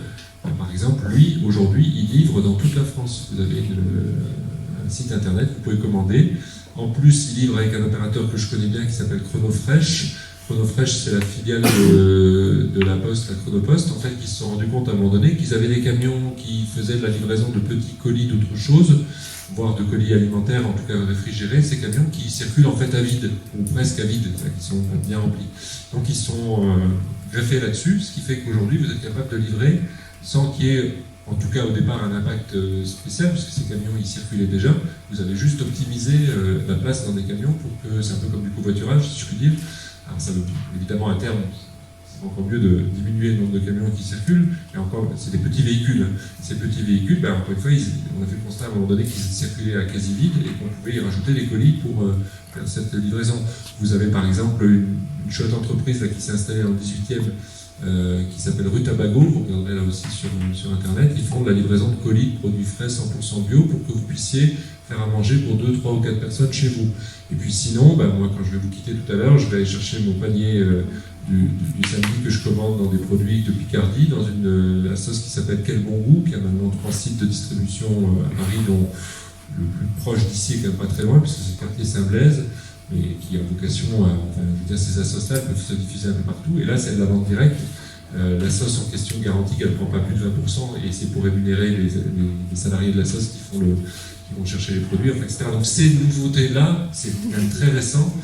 Par exemple, lui, aujourd'hui, il livre dans toute la France. Vous avez un site internet, vous pouvez commander. En plus, il livre avec un opérateur que je connais bien qui s'appelle Chronofresh. Chronofresh, c'est la filiale de la Poste, la Chronopost, en fait, qui se sont rendus compte à un moment donné qu'ils avaient des camions qui faisaient de la livraison de petits colis d'autres choses, voire de colis alimentaires, en tout cas réfrigérés, ces camions qui circulent en fait à vide, ou presque à vide, qui sont bien remplis. Donc ils sont greffés là-dessus, ce qui fait qu'aujourd'hui, vous êtes capable de livrer sans qu'il y ait, en tout cas au départ, un impact spécial, puisque ces camions, ils circulaient déjà. Vous avez juste optimisé la place dans des camions pour que, c'est un peu comme du covoiturage, si je puis dire. Alors ça veut évidemment à terme, c'est encore mieux de diminuer le nombre de camions qui circulent, mais encore, c'est des petits véhicules. Ces petits véhicules, encore une fois, on a fait le constat à un moment donné qu'ils circulaient à quasi vide et qu'on pouvait y rajouter des colis pour faire cette livraison. Vous avez par exemple une chouette entreprise là, qui s'est installée dans le 18e, qui s'appelle Rutabago, vous regarderez là aussi sur internet, ils font de la livraison de colis de produits frais 100% bio pour que vous puissiez faire à manger pour 2, 3 ou 4 personnes chez vous. Et puis sinon, moi quand je vais vous quitter tout à l'heure, je vais aller chercher mon panier du samedi que je commande dans des produits de Picardie, dans la sauce qui s'appelle Quel Bon Goût, qui a maintenant 3 sites de distribution à Paris, dont le plus proche d'ici est quand même pas très loin, puisque c'est le quartier Saint-Blaise, mais qui a vocation à, ces sauces-là peuvent se diffuser un peu partout, et là c'est de la vente directe. La sauce en question garantie qu'elle ne prend pas plus de 20%, et c'est pour rémunérer les salariés de la sauce qui vont chercher les produits, etc. Donc ces nouveautés-là, c'est quand même très récent.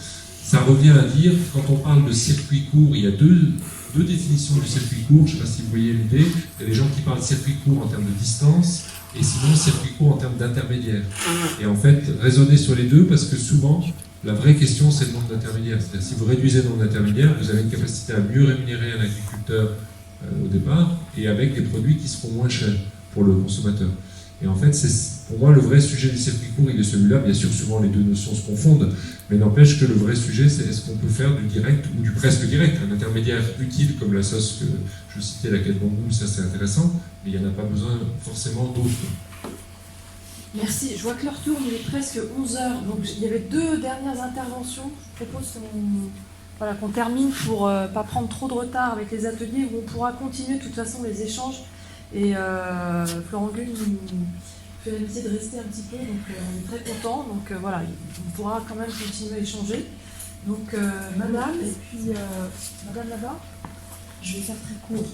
Ça revient à dire, quand on parle de circuit court, il y a deux définitions du circuit court, je ne sais pas si vous voyez l'idée. Il y a des gens qui parlent de circuit court en termes de distance, et sinon circuit court en termes d'intermédiaire. Et en fait, raisonner sur les deux, parce que souvent, la vraie question, c'est le nombre d'intermédiaires. C'est-à-dire, si vous réduisez le nombre d'intermédiaires, vous avez une capacité à mieux rémunérer un agriculteur au départ, et avec des produits qui seront moins chers pour le consommateur. Et en fait, pour moi, le vrai sujet du circuit court, il est celui-là. Bien sûr, souvent, les deux notions se confondent, mais n'empêche que le vrai sujet, c'est est-ce qu'on peut faire du direct ou du presque direct, un intermédiaire utile comme la sauce que je citais, la Quel Bon Goût, ça c'est intéressant, mais il n'y en a pas besoin forcément d'autres. Merci. Je vois que l'heure tourne, il est presque 11h, donc il y avait 2 dernières interventions. Je propose qu'on termine pour ne pas prendre trop de retard avec les ateliers où on pourra continuer de toute façon les échanges. Et Florent Gull nous fait l'amitié de rester un petit peu, donc on est très contents. Donc voilà, on pourra quand même continuer à échanger. Donc madame, et puis madame là-bas. Je vais faire très court.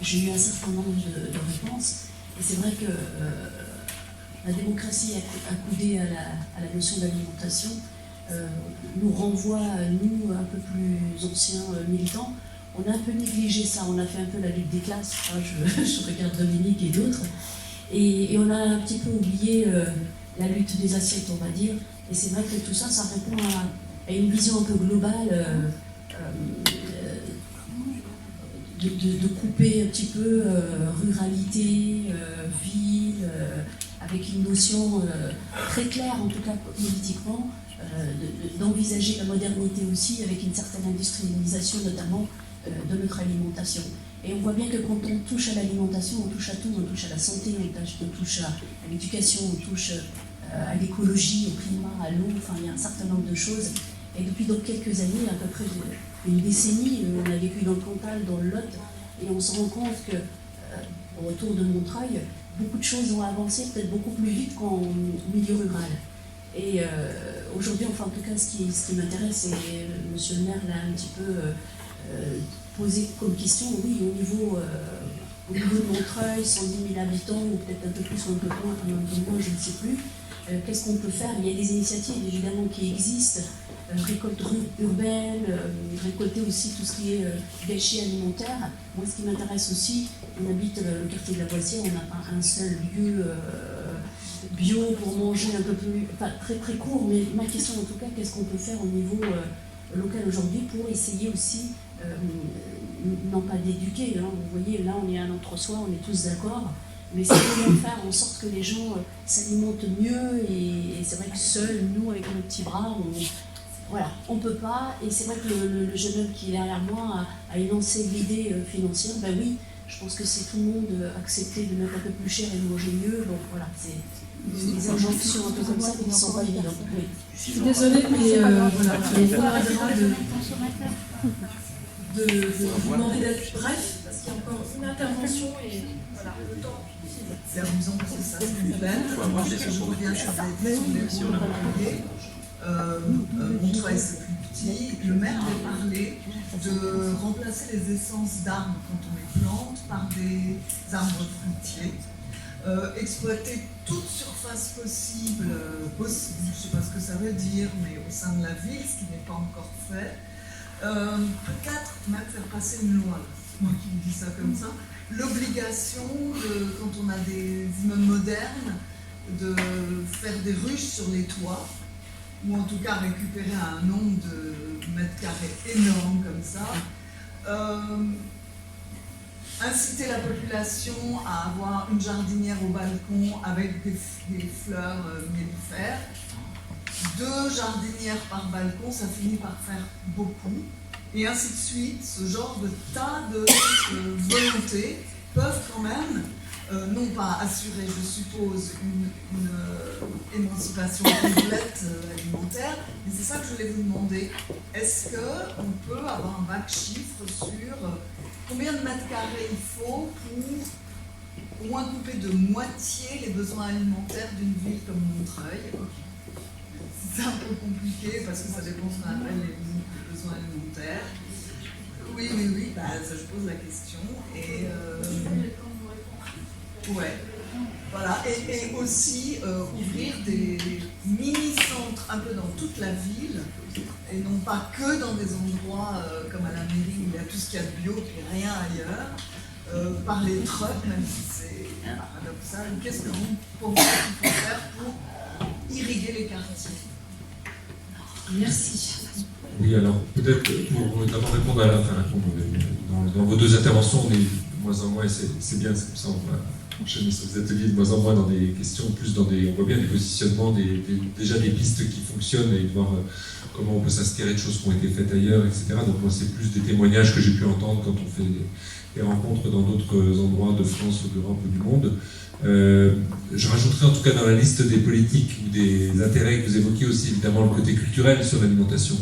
J'ai eu un certain nombre de réponses, et c'est vrai que la démocratie accoudée à la notion d'alimentation nous renvoie, nous un peu plus anciens militants, on a un peu négligé ça, on a fait un peu la lutte des classes, je regarde Dominique et d'autres, et on a un petit peu oublié la lutte des assiettes, on va dire, et c'est vrai que tout ça, ça répond à une vision un peu globale de couper un petit peu ruralité, ville, avec une notion très claire, en tout cas politiquement, d'envisager la modernité aussi avec une certaine industrialisation notamment de notre alimentation. Et on voit bien que quand on touche à l'alimentation, on touche à tout, on touche à la santé, on touche à l'éducation, on touche à l'écologie, au climat, à l'eau, enfin il y a un certain nombre de choses. Et depuis donc quelques années, à peu près une décennie, on a vécu dans le Cantal, dans le Lot, et on se rend compte que, au retour de Montreuil, beaucoup de choses ont avancé peut-être beaucoup plus vite qu'en milieu rural. Et aujourd'hui, enfin en tout cas, ce qui m'intéresse, et monsieur le maire l'a un petit peu posé comme question, oui, au niveau de Montreuil, 110 000 habitants, ou peut-être un peu plus ou un peu moins, je ne sais plus, qu'est-ce qu'on peut faire? Il y a des initiatives évidemment qui existent, récolte urbaine, récolter aussi tout ce qui est déchets alimentaires. Moi, ce qui m'intéresse aussi, on habite le quartier de la Boissière, on n'a pas un seul lieu bio pour manger un peu plus, enfin très très court, mais ma question en tout cas, qu'est-ce qu'on peut faire au niveau local aujourd'hui pour essayer aussi, non pas d'éduquer, hein, vous voyez, là on est à un entre-soi, on est tous d'accord, mais c'est comment faire en sorte que les gens s'alimentent mieux, et c'est vrai que seuls, nous avec nos petits bras, on peut pas, et c'est vrai que le jeune homme qui est derrière moi a énoncé l'idée financière, ben oui, je pense que c'est tout le monde accepter de mettre un peu plus cher et de manger mieux, donc voilà, c'est des injonctions un peu comme ça qui ne sont pas évidentes. Oui. Je suis désolée, mais voilà, il faudra de vous demander d'être bref, parce qu'il y a encore une intervention et voilà, le temps. C'est amusant parce que ça se nouvelle. Moi, je reviens sur les Montreuil, c'est plus petit. Le maire avait parlé de remplacer les essences d'arbres quand on les plante par des arbres fruitiers. Exploiter toute surface possible, je ne sais pas ce que ça veut dire, mais au sein de la ville, ce qui n'est pas encore fait. Peut-être même faire passer une loi, c'est moi qui vous dis ça comme ça, l'obligation, quand on a des immeubles modernes, de faire des ruches sur les toits, ou en tout cas récupérer un nombre de mètres carrés énorme comme ça. Inciter la population à avoir une jardinière au balcon avec des fleurs mellifères. 2 jardinières par balcon, ça finit par faire beaucoup. Et ainsi de suite, ce genre de tas de volontés peuvent quand même, non pas assurer, je suppose, une émancipation complète alimentaire, mais c'est ça que je voulais vous demander. Est-ce qu'on peut avoir un vague chiffre sur combien de mètres carrés il faut pour au moins couper de moitié les besoins alimentaires d'une ville comme Montreuil? C'est un peu compliqué parce que ça dépend ce qu'on appelle les besoins alimentaires. Oui, bah, ça, je pose la question. Et ouais, voilà. Et aussi ouvrir des mini-centres un peu dans toute la ville, et non pas que dans des endroits comme à la mairie où il y a tout ce qu'il y a de bio et rien ailleurs, par les trucks, même si c'est paradoxal. Qu'est-ce que vous pensez qu'il faut faire pour irriguer les quartiers? Merci. Oui, alors peut-être pour notamment répondre dans vos 2 interventions, on est de moins en moins, et c'est bien, c'est comme ça, on va enchaîner sur les ateliers de moins en moins dans des questions, plus on voit bien des positionnements, déjà des pistes qui fonctionnent, et de voir comment on peut s'inspirer de choses qui ont été faites ailleurs, etc. Donc moi, c'est plus des témoignages que j'ai pu entendre quand on fait des rencontres dans d'autres endroits de France ou d'Europe ou du monde. Je rajouterai en tout cas dans la liste des politiques ou des intérêts que vous évoquez aussi évidemment le côté culturel sur l'alimentation.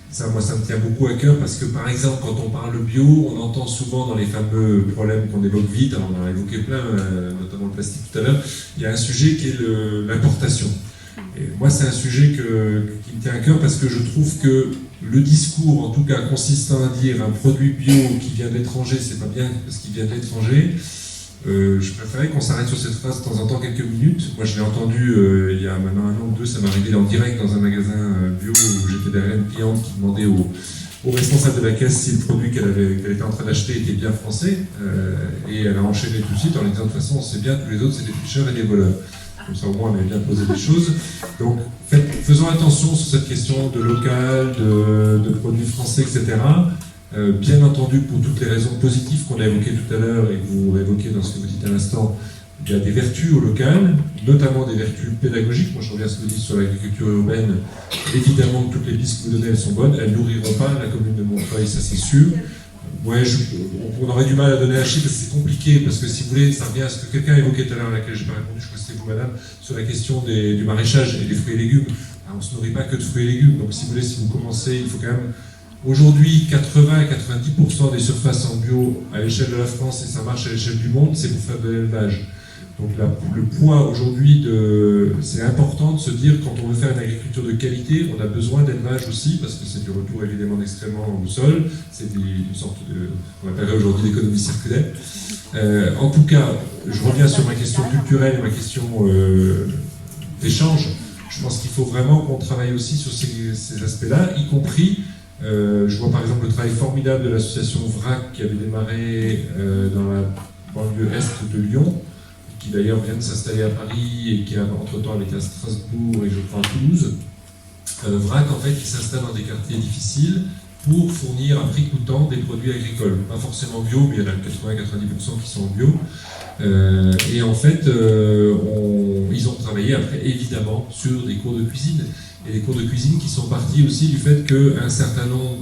Ça, moi, ça me tient beaucoup à cœur parce que, par exemple, quand on parle bio, on entend souvent dans les fameux problèmes qu'on évoque vite, alors on en a évoqué plein, notamment le plastique tout à l'heure, il y a un sujet qui est l'importation. Et moi, c'est un sujet qui me tient à cœur parce que je trouve que le discours, en tout cas, consistant à dire un produit bio qui vient de l'étranger, c'est pas bien parce qu'il vient de l'étranger. Je préférais qu'on s'arrête sur cette phrase de temps en temps quelques minutes. Moi, je l'ai entendu il y a maintenant 1 an ou 2, ça m'est arrivé en direct dans un magasin bio où j'étais derrière une cliente qui demandait au responsable de la caisse si le produit qu'elle était en train d'acheter était bien français, et elle a enchaîné tout de suite en lui disant de toute façon on sait bien que les autres c'est des tricheurs et des voleurs. Comme ça au moins on avait bien posé les choses. Donc faisons attention sur cette question de local, de produits français, etc. Bien entendu, pour toutes les raisons positives qu'on a évoquées tout à l'heure et que vous évoquez dans ce que vous dites à l'instant, il y a des vertus au local, notamment des vertus pédagogiques. Moi, je reviens à ce que vous dites sur l'agriculture urbaine. Évidemment que toutes les pistes que vous donnez, elles sont bonnes. Elles ne nourriront pas la commune de Montreuil, ça c'est sûr. Ouais, on aurait du mal à donner un chiffre parce que c'est compliqué, parce que si vous voulez, ça revient à ce que quelqu'un évoquait tout à l'heure, à laquelle je n'ai pas répondu, je crois que c'était vous, madame, sur la question du maraîchage et des fruits et légumes. Alors, on ne se nourrit pas que de fruits et légumes, donc si vous voulez, si vous commencez, il faut quand même... Aujourd'hui, 80 à 90% des surfaces en bio à l'échelle de la France, et ça marche à l'échelle du monde, c'est pour faire de l'élevage. Donc le poids aujourd'hui, c'est important de se dire, quand on veut faire une agriculture de qualité, on a besoin d'élevage aussi, parce que c'est du retour évidemment d'excréments au sol, c'est une sorte de, on appellerait aujourd'hui d'économie circulaire. En tout cas, je reviens sur ma question culturelle et ma question d'échange. Je pense qu'il faut vraiment qu'on travaille aussi sur ces aspects-là, y compris, je vois par exemple le travail formidable de l'association VRAC qui avait démarré dans la banlieue est de Lyon, qui d'ailleurs vient de s'installer à Paris et qui a entre-temps avec à Strasbourg et je crois à Toulouse. VRAC, en fait, qui s'installe dans des quartiers difficiles pour fournir à prix coûtant des produits agricoles. Pas forcément bio, mais il y en a 80-90% qui sont bio. Et en fait, ils ont travaillé après, évidemment, sur des cours de cuisine. Et des cours de cuisine qui sont partis aussi du fait qu'un certain nombre,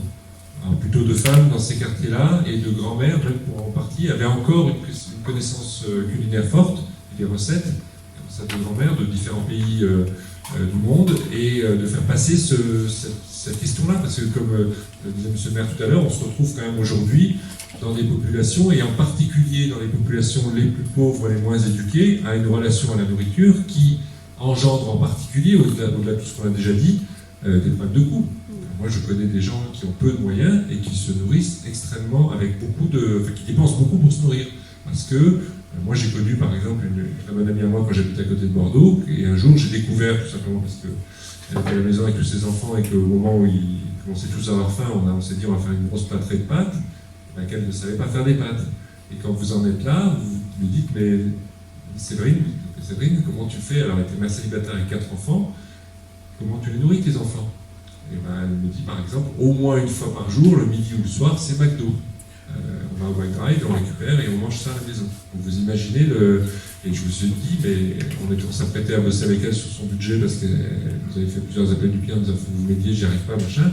alors plutôt de femmes dans ces quartiers-là, et de grand-mères, même pour en partie, avaient encore une connaissance culinaire forte, des recettes de grand-mère de différents pays du monde, et de faire passer cette question-là, parce que comme disait M. le maire tout à l'heure, on se retrouve quand même aujourd'hui dans des populations, et en particulier dans les populations les plus pauvres, les moins éduquées, à une relation à la nourriture qui engendre en particulier, au-delà de tout ce qu'on a déjà dit, des problèmes de coût. Moi, je connais des gens qui ont peu de moyens et qui se nourrissent extrêmement avec qui dépensent beaucoup pour se nourrir. Parce que moi, j'ai connu, par exemple, une très bonne amie à moi quand j'habitais à côté de Bordeaux, et un jour, j'ai découvert, tout simplement parce qu'elle était à la maison avec tous ses enfants et qu'au moment où ils commençaient tous à avoir faim, on s'est dit on va faire une grosse plâtrée de pâtes, laquelle ne savait pas faire des pâtes. Et quand vous en êtes là, vous lui dites, mais Séverine, comment tu fais? Alors, elle était mère célibataire avec 4 enfants, comment tu les nourris, tes enfants? Et ben, elle me dit, par exemple, au moins une fois par jour, le midi ou le soir, c'est McDo. On va au McDrive, on récupère et on mange ça à la maison. Donc vous imaginez Et je me suis dit, mais on s'apprêtait à bosser avec elle sur son budget parce que vous avez fait plusieurs appels du pied en disant, faut que vous m'aidiez, j'y arrive pas, machin.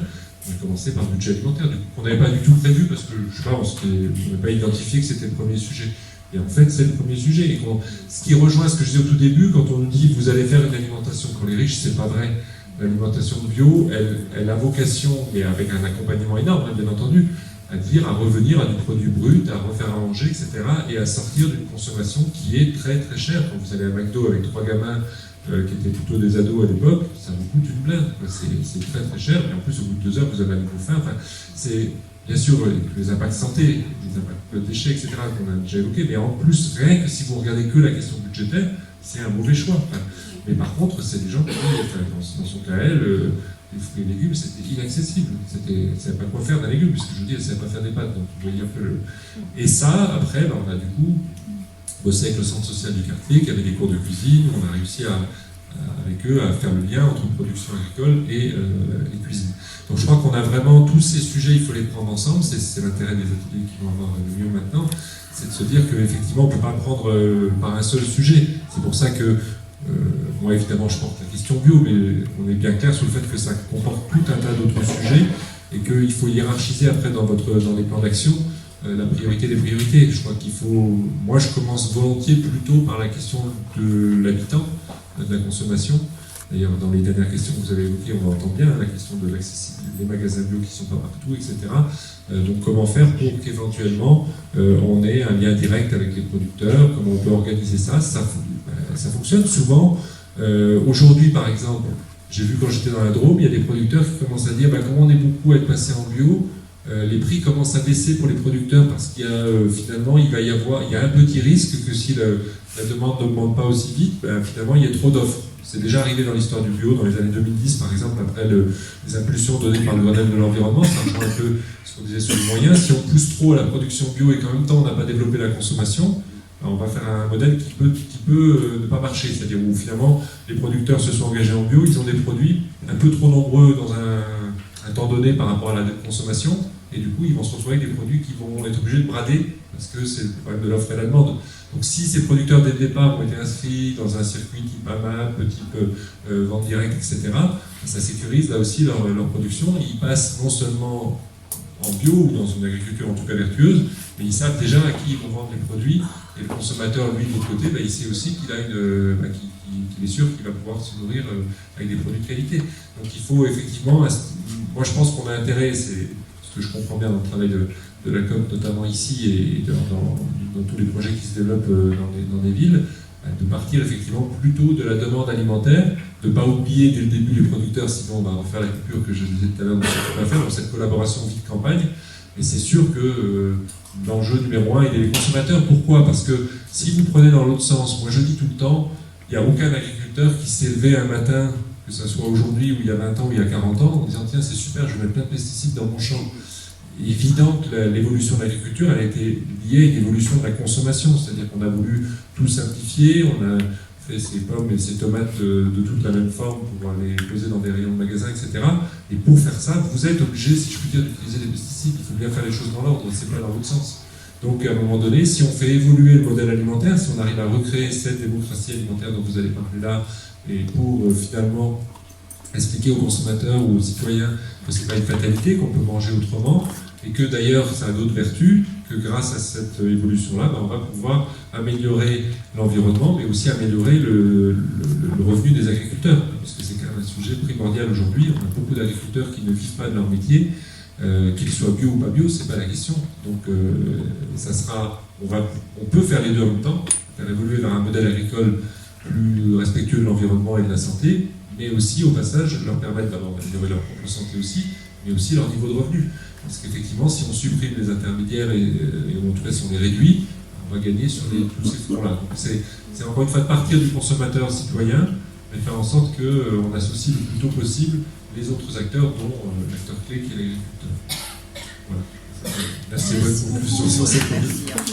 On a commencé par le budget alimentaire, qu'on n'avait pas du tout prévu parce que, je sais pas, on n'avait pas identifié que c'était le premier sujet. Et en fait, c'est le premier sujet. Et ce qui rejoint ce que je disais au tout début, quand on nous dit vous allez faire une alimentation pour les riches, c'est pas vrai. L'alimentation bio, elle a vocation, et avec un accompagnement énorme, bien entendu, à revenir à du produit brut, à refaire à manger, etc. et à sortir d'une consommation qui est très très chère. Quand vous allez à McDo avec 3 gamins qui étaient plutôt des ados à l'époque, ça vous coûte une blinde. C'est très très cher, et en plus au bout de 2 heures, vous avez à nouveau faim. Enfin, c'est bien sûr les impacts santé, les impacts déchets, etc. qu'on a déjà évoqués, mais en plus, rien que si vous regardez que la question budgétaire, c'est un mauvais choix. Enfin, mais par contre, c'est des gens qui, dans son cas, les fruits et légumes, c'était inaccessible. Elle ne savait pas quoi faire d'un légume, puisque je vous dis, elle ne savait pas faire des pâtes. Donc, vous voyez un peu Et ça, après, on a du coup bossé avec le centre social du quartier, qui avait des cours de cuisine. On a réussi avec eux à faire le lien entre production agricole et cuisine. Donc je crois qu'on a vraiment tous ces sujets, il faut les prendre ensemble. C'est l'intérêt des ateliers qui vont avoir lieu maintenant. C'est de se dire qu'effectivement, on ne peut pas prendre par un seul sujet. C'est pour ça que moi, évidemment, je porte la question bio, mais on est bien clair sur le fait que ça comporte tout un tas d'autres sujets et qu'il faut hiérarchiser après dans les plans d'action la priorité des priorités. Je crois qu'il faut... Moi, je commence volontiers plutôt par la question de l'habitant, de la consommation. D'ailleurs, dans les dernières questions que vous avez évoquées, on entend bien la question de l'accessibilité des magasins bio qui ne sont pas partout, etc. Donc, comment faire pour qu'éventuellement on ait un lien direct avec les producteurs, comment on peut organiser ça. Ça fonctionne souvent. Aujourd'hui, par exemple, j'ai vu quand j'étais dans la Drôme, il y a des producteurs qui commencent à dire comme on est beaucoup à être passé en bio, les prix commencent à baisser pour les producteurs parce qu'il y a finalement il y a un petit risque que si la demande n'augmente pas aussi vite, finalement il y a trop d'offres. C'est déjà arrivé dans l'histoire du bio, dans les années 2010 par exemple, après les impulsions données par le Grenelle de l'environnement. Ça rejoint un peu ce qu'on disait sur les moyens. Si on pousse trop à la production bio et qu'en même temps on n'a pas développé la consommation, on va faire un modèle qui peut ne pas marcher. C'est-à-dire où finalement les producteurs se sont engagés en bio, ils ont des produits un peu trop nombreux dans un temps donné par rapport à la consommation, et du coup ils vont se retrouver avec des produits qui vont être obligés de brader, parce que c'est le problème de l'offre et la demande. Donc si ces producteurs dès le départ ont été inscrits dans un circuit type AMAP, type vente directe, etc., ça sécurise là aussi leur production. Ils passent non seulement en bio ou dans une agriculture en tout cas vertueuse, mais ils savent déjà à qui ils vont vendre les produits, et le consommateur, lui, de l'autre côté, il sait aussi qu'il a qu'il est sûr qu'il va pouvoir se nourrir avec des produits de qualité. Donc il faut effectivement, moi je pense qu'on a intérêt, c'est ce que je comprends bien dans le travail de la COP, notamment ici et dans tous les projets qui se développent dans des villes, de partir effectivement plutôt de la demande alimentaire, de ne pas oublier dès le début les producteurs, sinon on va refaire la coupure que je disais tout à l'heure, on va faire dans cette collaboration vie de campagne. Mais c'est sûr que l'enjeu numéro 1, il est les consommateurs. Pourquoi? Parce que si vous prenez dans l'autre sens, moi je dis tout le temps, il n'y a aucun agriculteur qui s'est levé un matin, que ce soit aujourd'hui ou il y a 20 ans ou il y a 40 ans, en disant tiens c'est super, je vais mettre plein de pesticides dans mon champ. Il est évident que l'évolution de l'agriculture, elle a été liée à une évolution de la consommation, c'est-à-dire qu'on a voulu tout simplifier, on a fait ses pommes et ses tomates de toute la même forme pour les poser dans des rayons de magasins, etc. Et pour faire ça, vous êtes obligé, si je puis dire, d'utiliser des pesticides. Il faut bien faire les choses dans l'ordre, c'est pas dans l'autre sens. Donc à un moment donné, si on fait évoluer le modèle alimentaire, si on arrive à recréer cette démocratie alimentaire dont vous avez parlé là, et pour finalement expliquer aux consommateurs ou aux citoyens que c'est pas une fatalité, qu'on peut manger autrement, et que d'ailleurs ça a d'autres vertus, que grâce à cette évolution-là, on va pouvoir améliorer l'environnement, mais aussi améliorer le revenu des agriculteurs, parce que c'est quand même un sujet primordial aujourd'hui. On a beaucoup d'agriculteurs qui ne vivent pas de leur métier, qu'ils soient bio ou pas bio, c'est pas la question. Donc ça sera, on peut faire les deux en même temps, faire évoluer vers un modèle agricole plus respectueux de l'environnement et de la santé, mais aussi au passage leur permettre d'abord d'améliorer leur propre santé aussi, mais aussi leur niveau de revenu. Parce qu'effectivement, si on supprime les intermédiaires et en tout cas si on les réduit, on va gagner sur tous ces fronts-là. Donc c'est encore une fois de partir du consommateur citoyen, mais faire en sorte qu'on associe le plus tôt possible les autres acteurs, dont l'acteur clé qui est l'agriculteur. Voilà. Merci beaucoup sur cette question.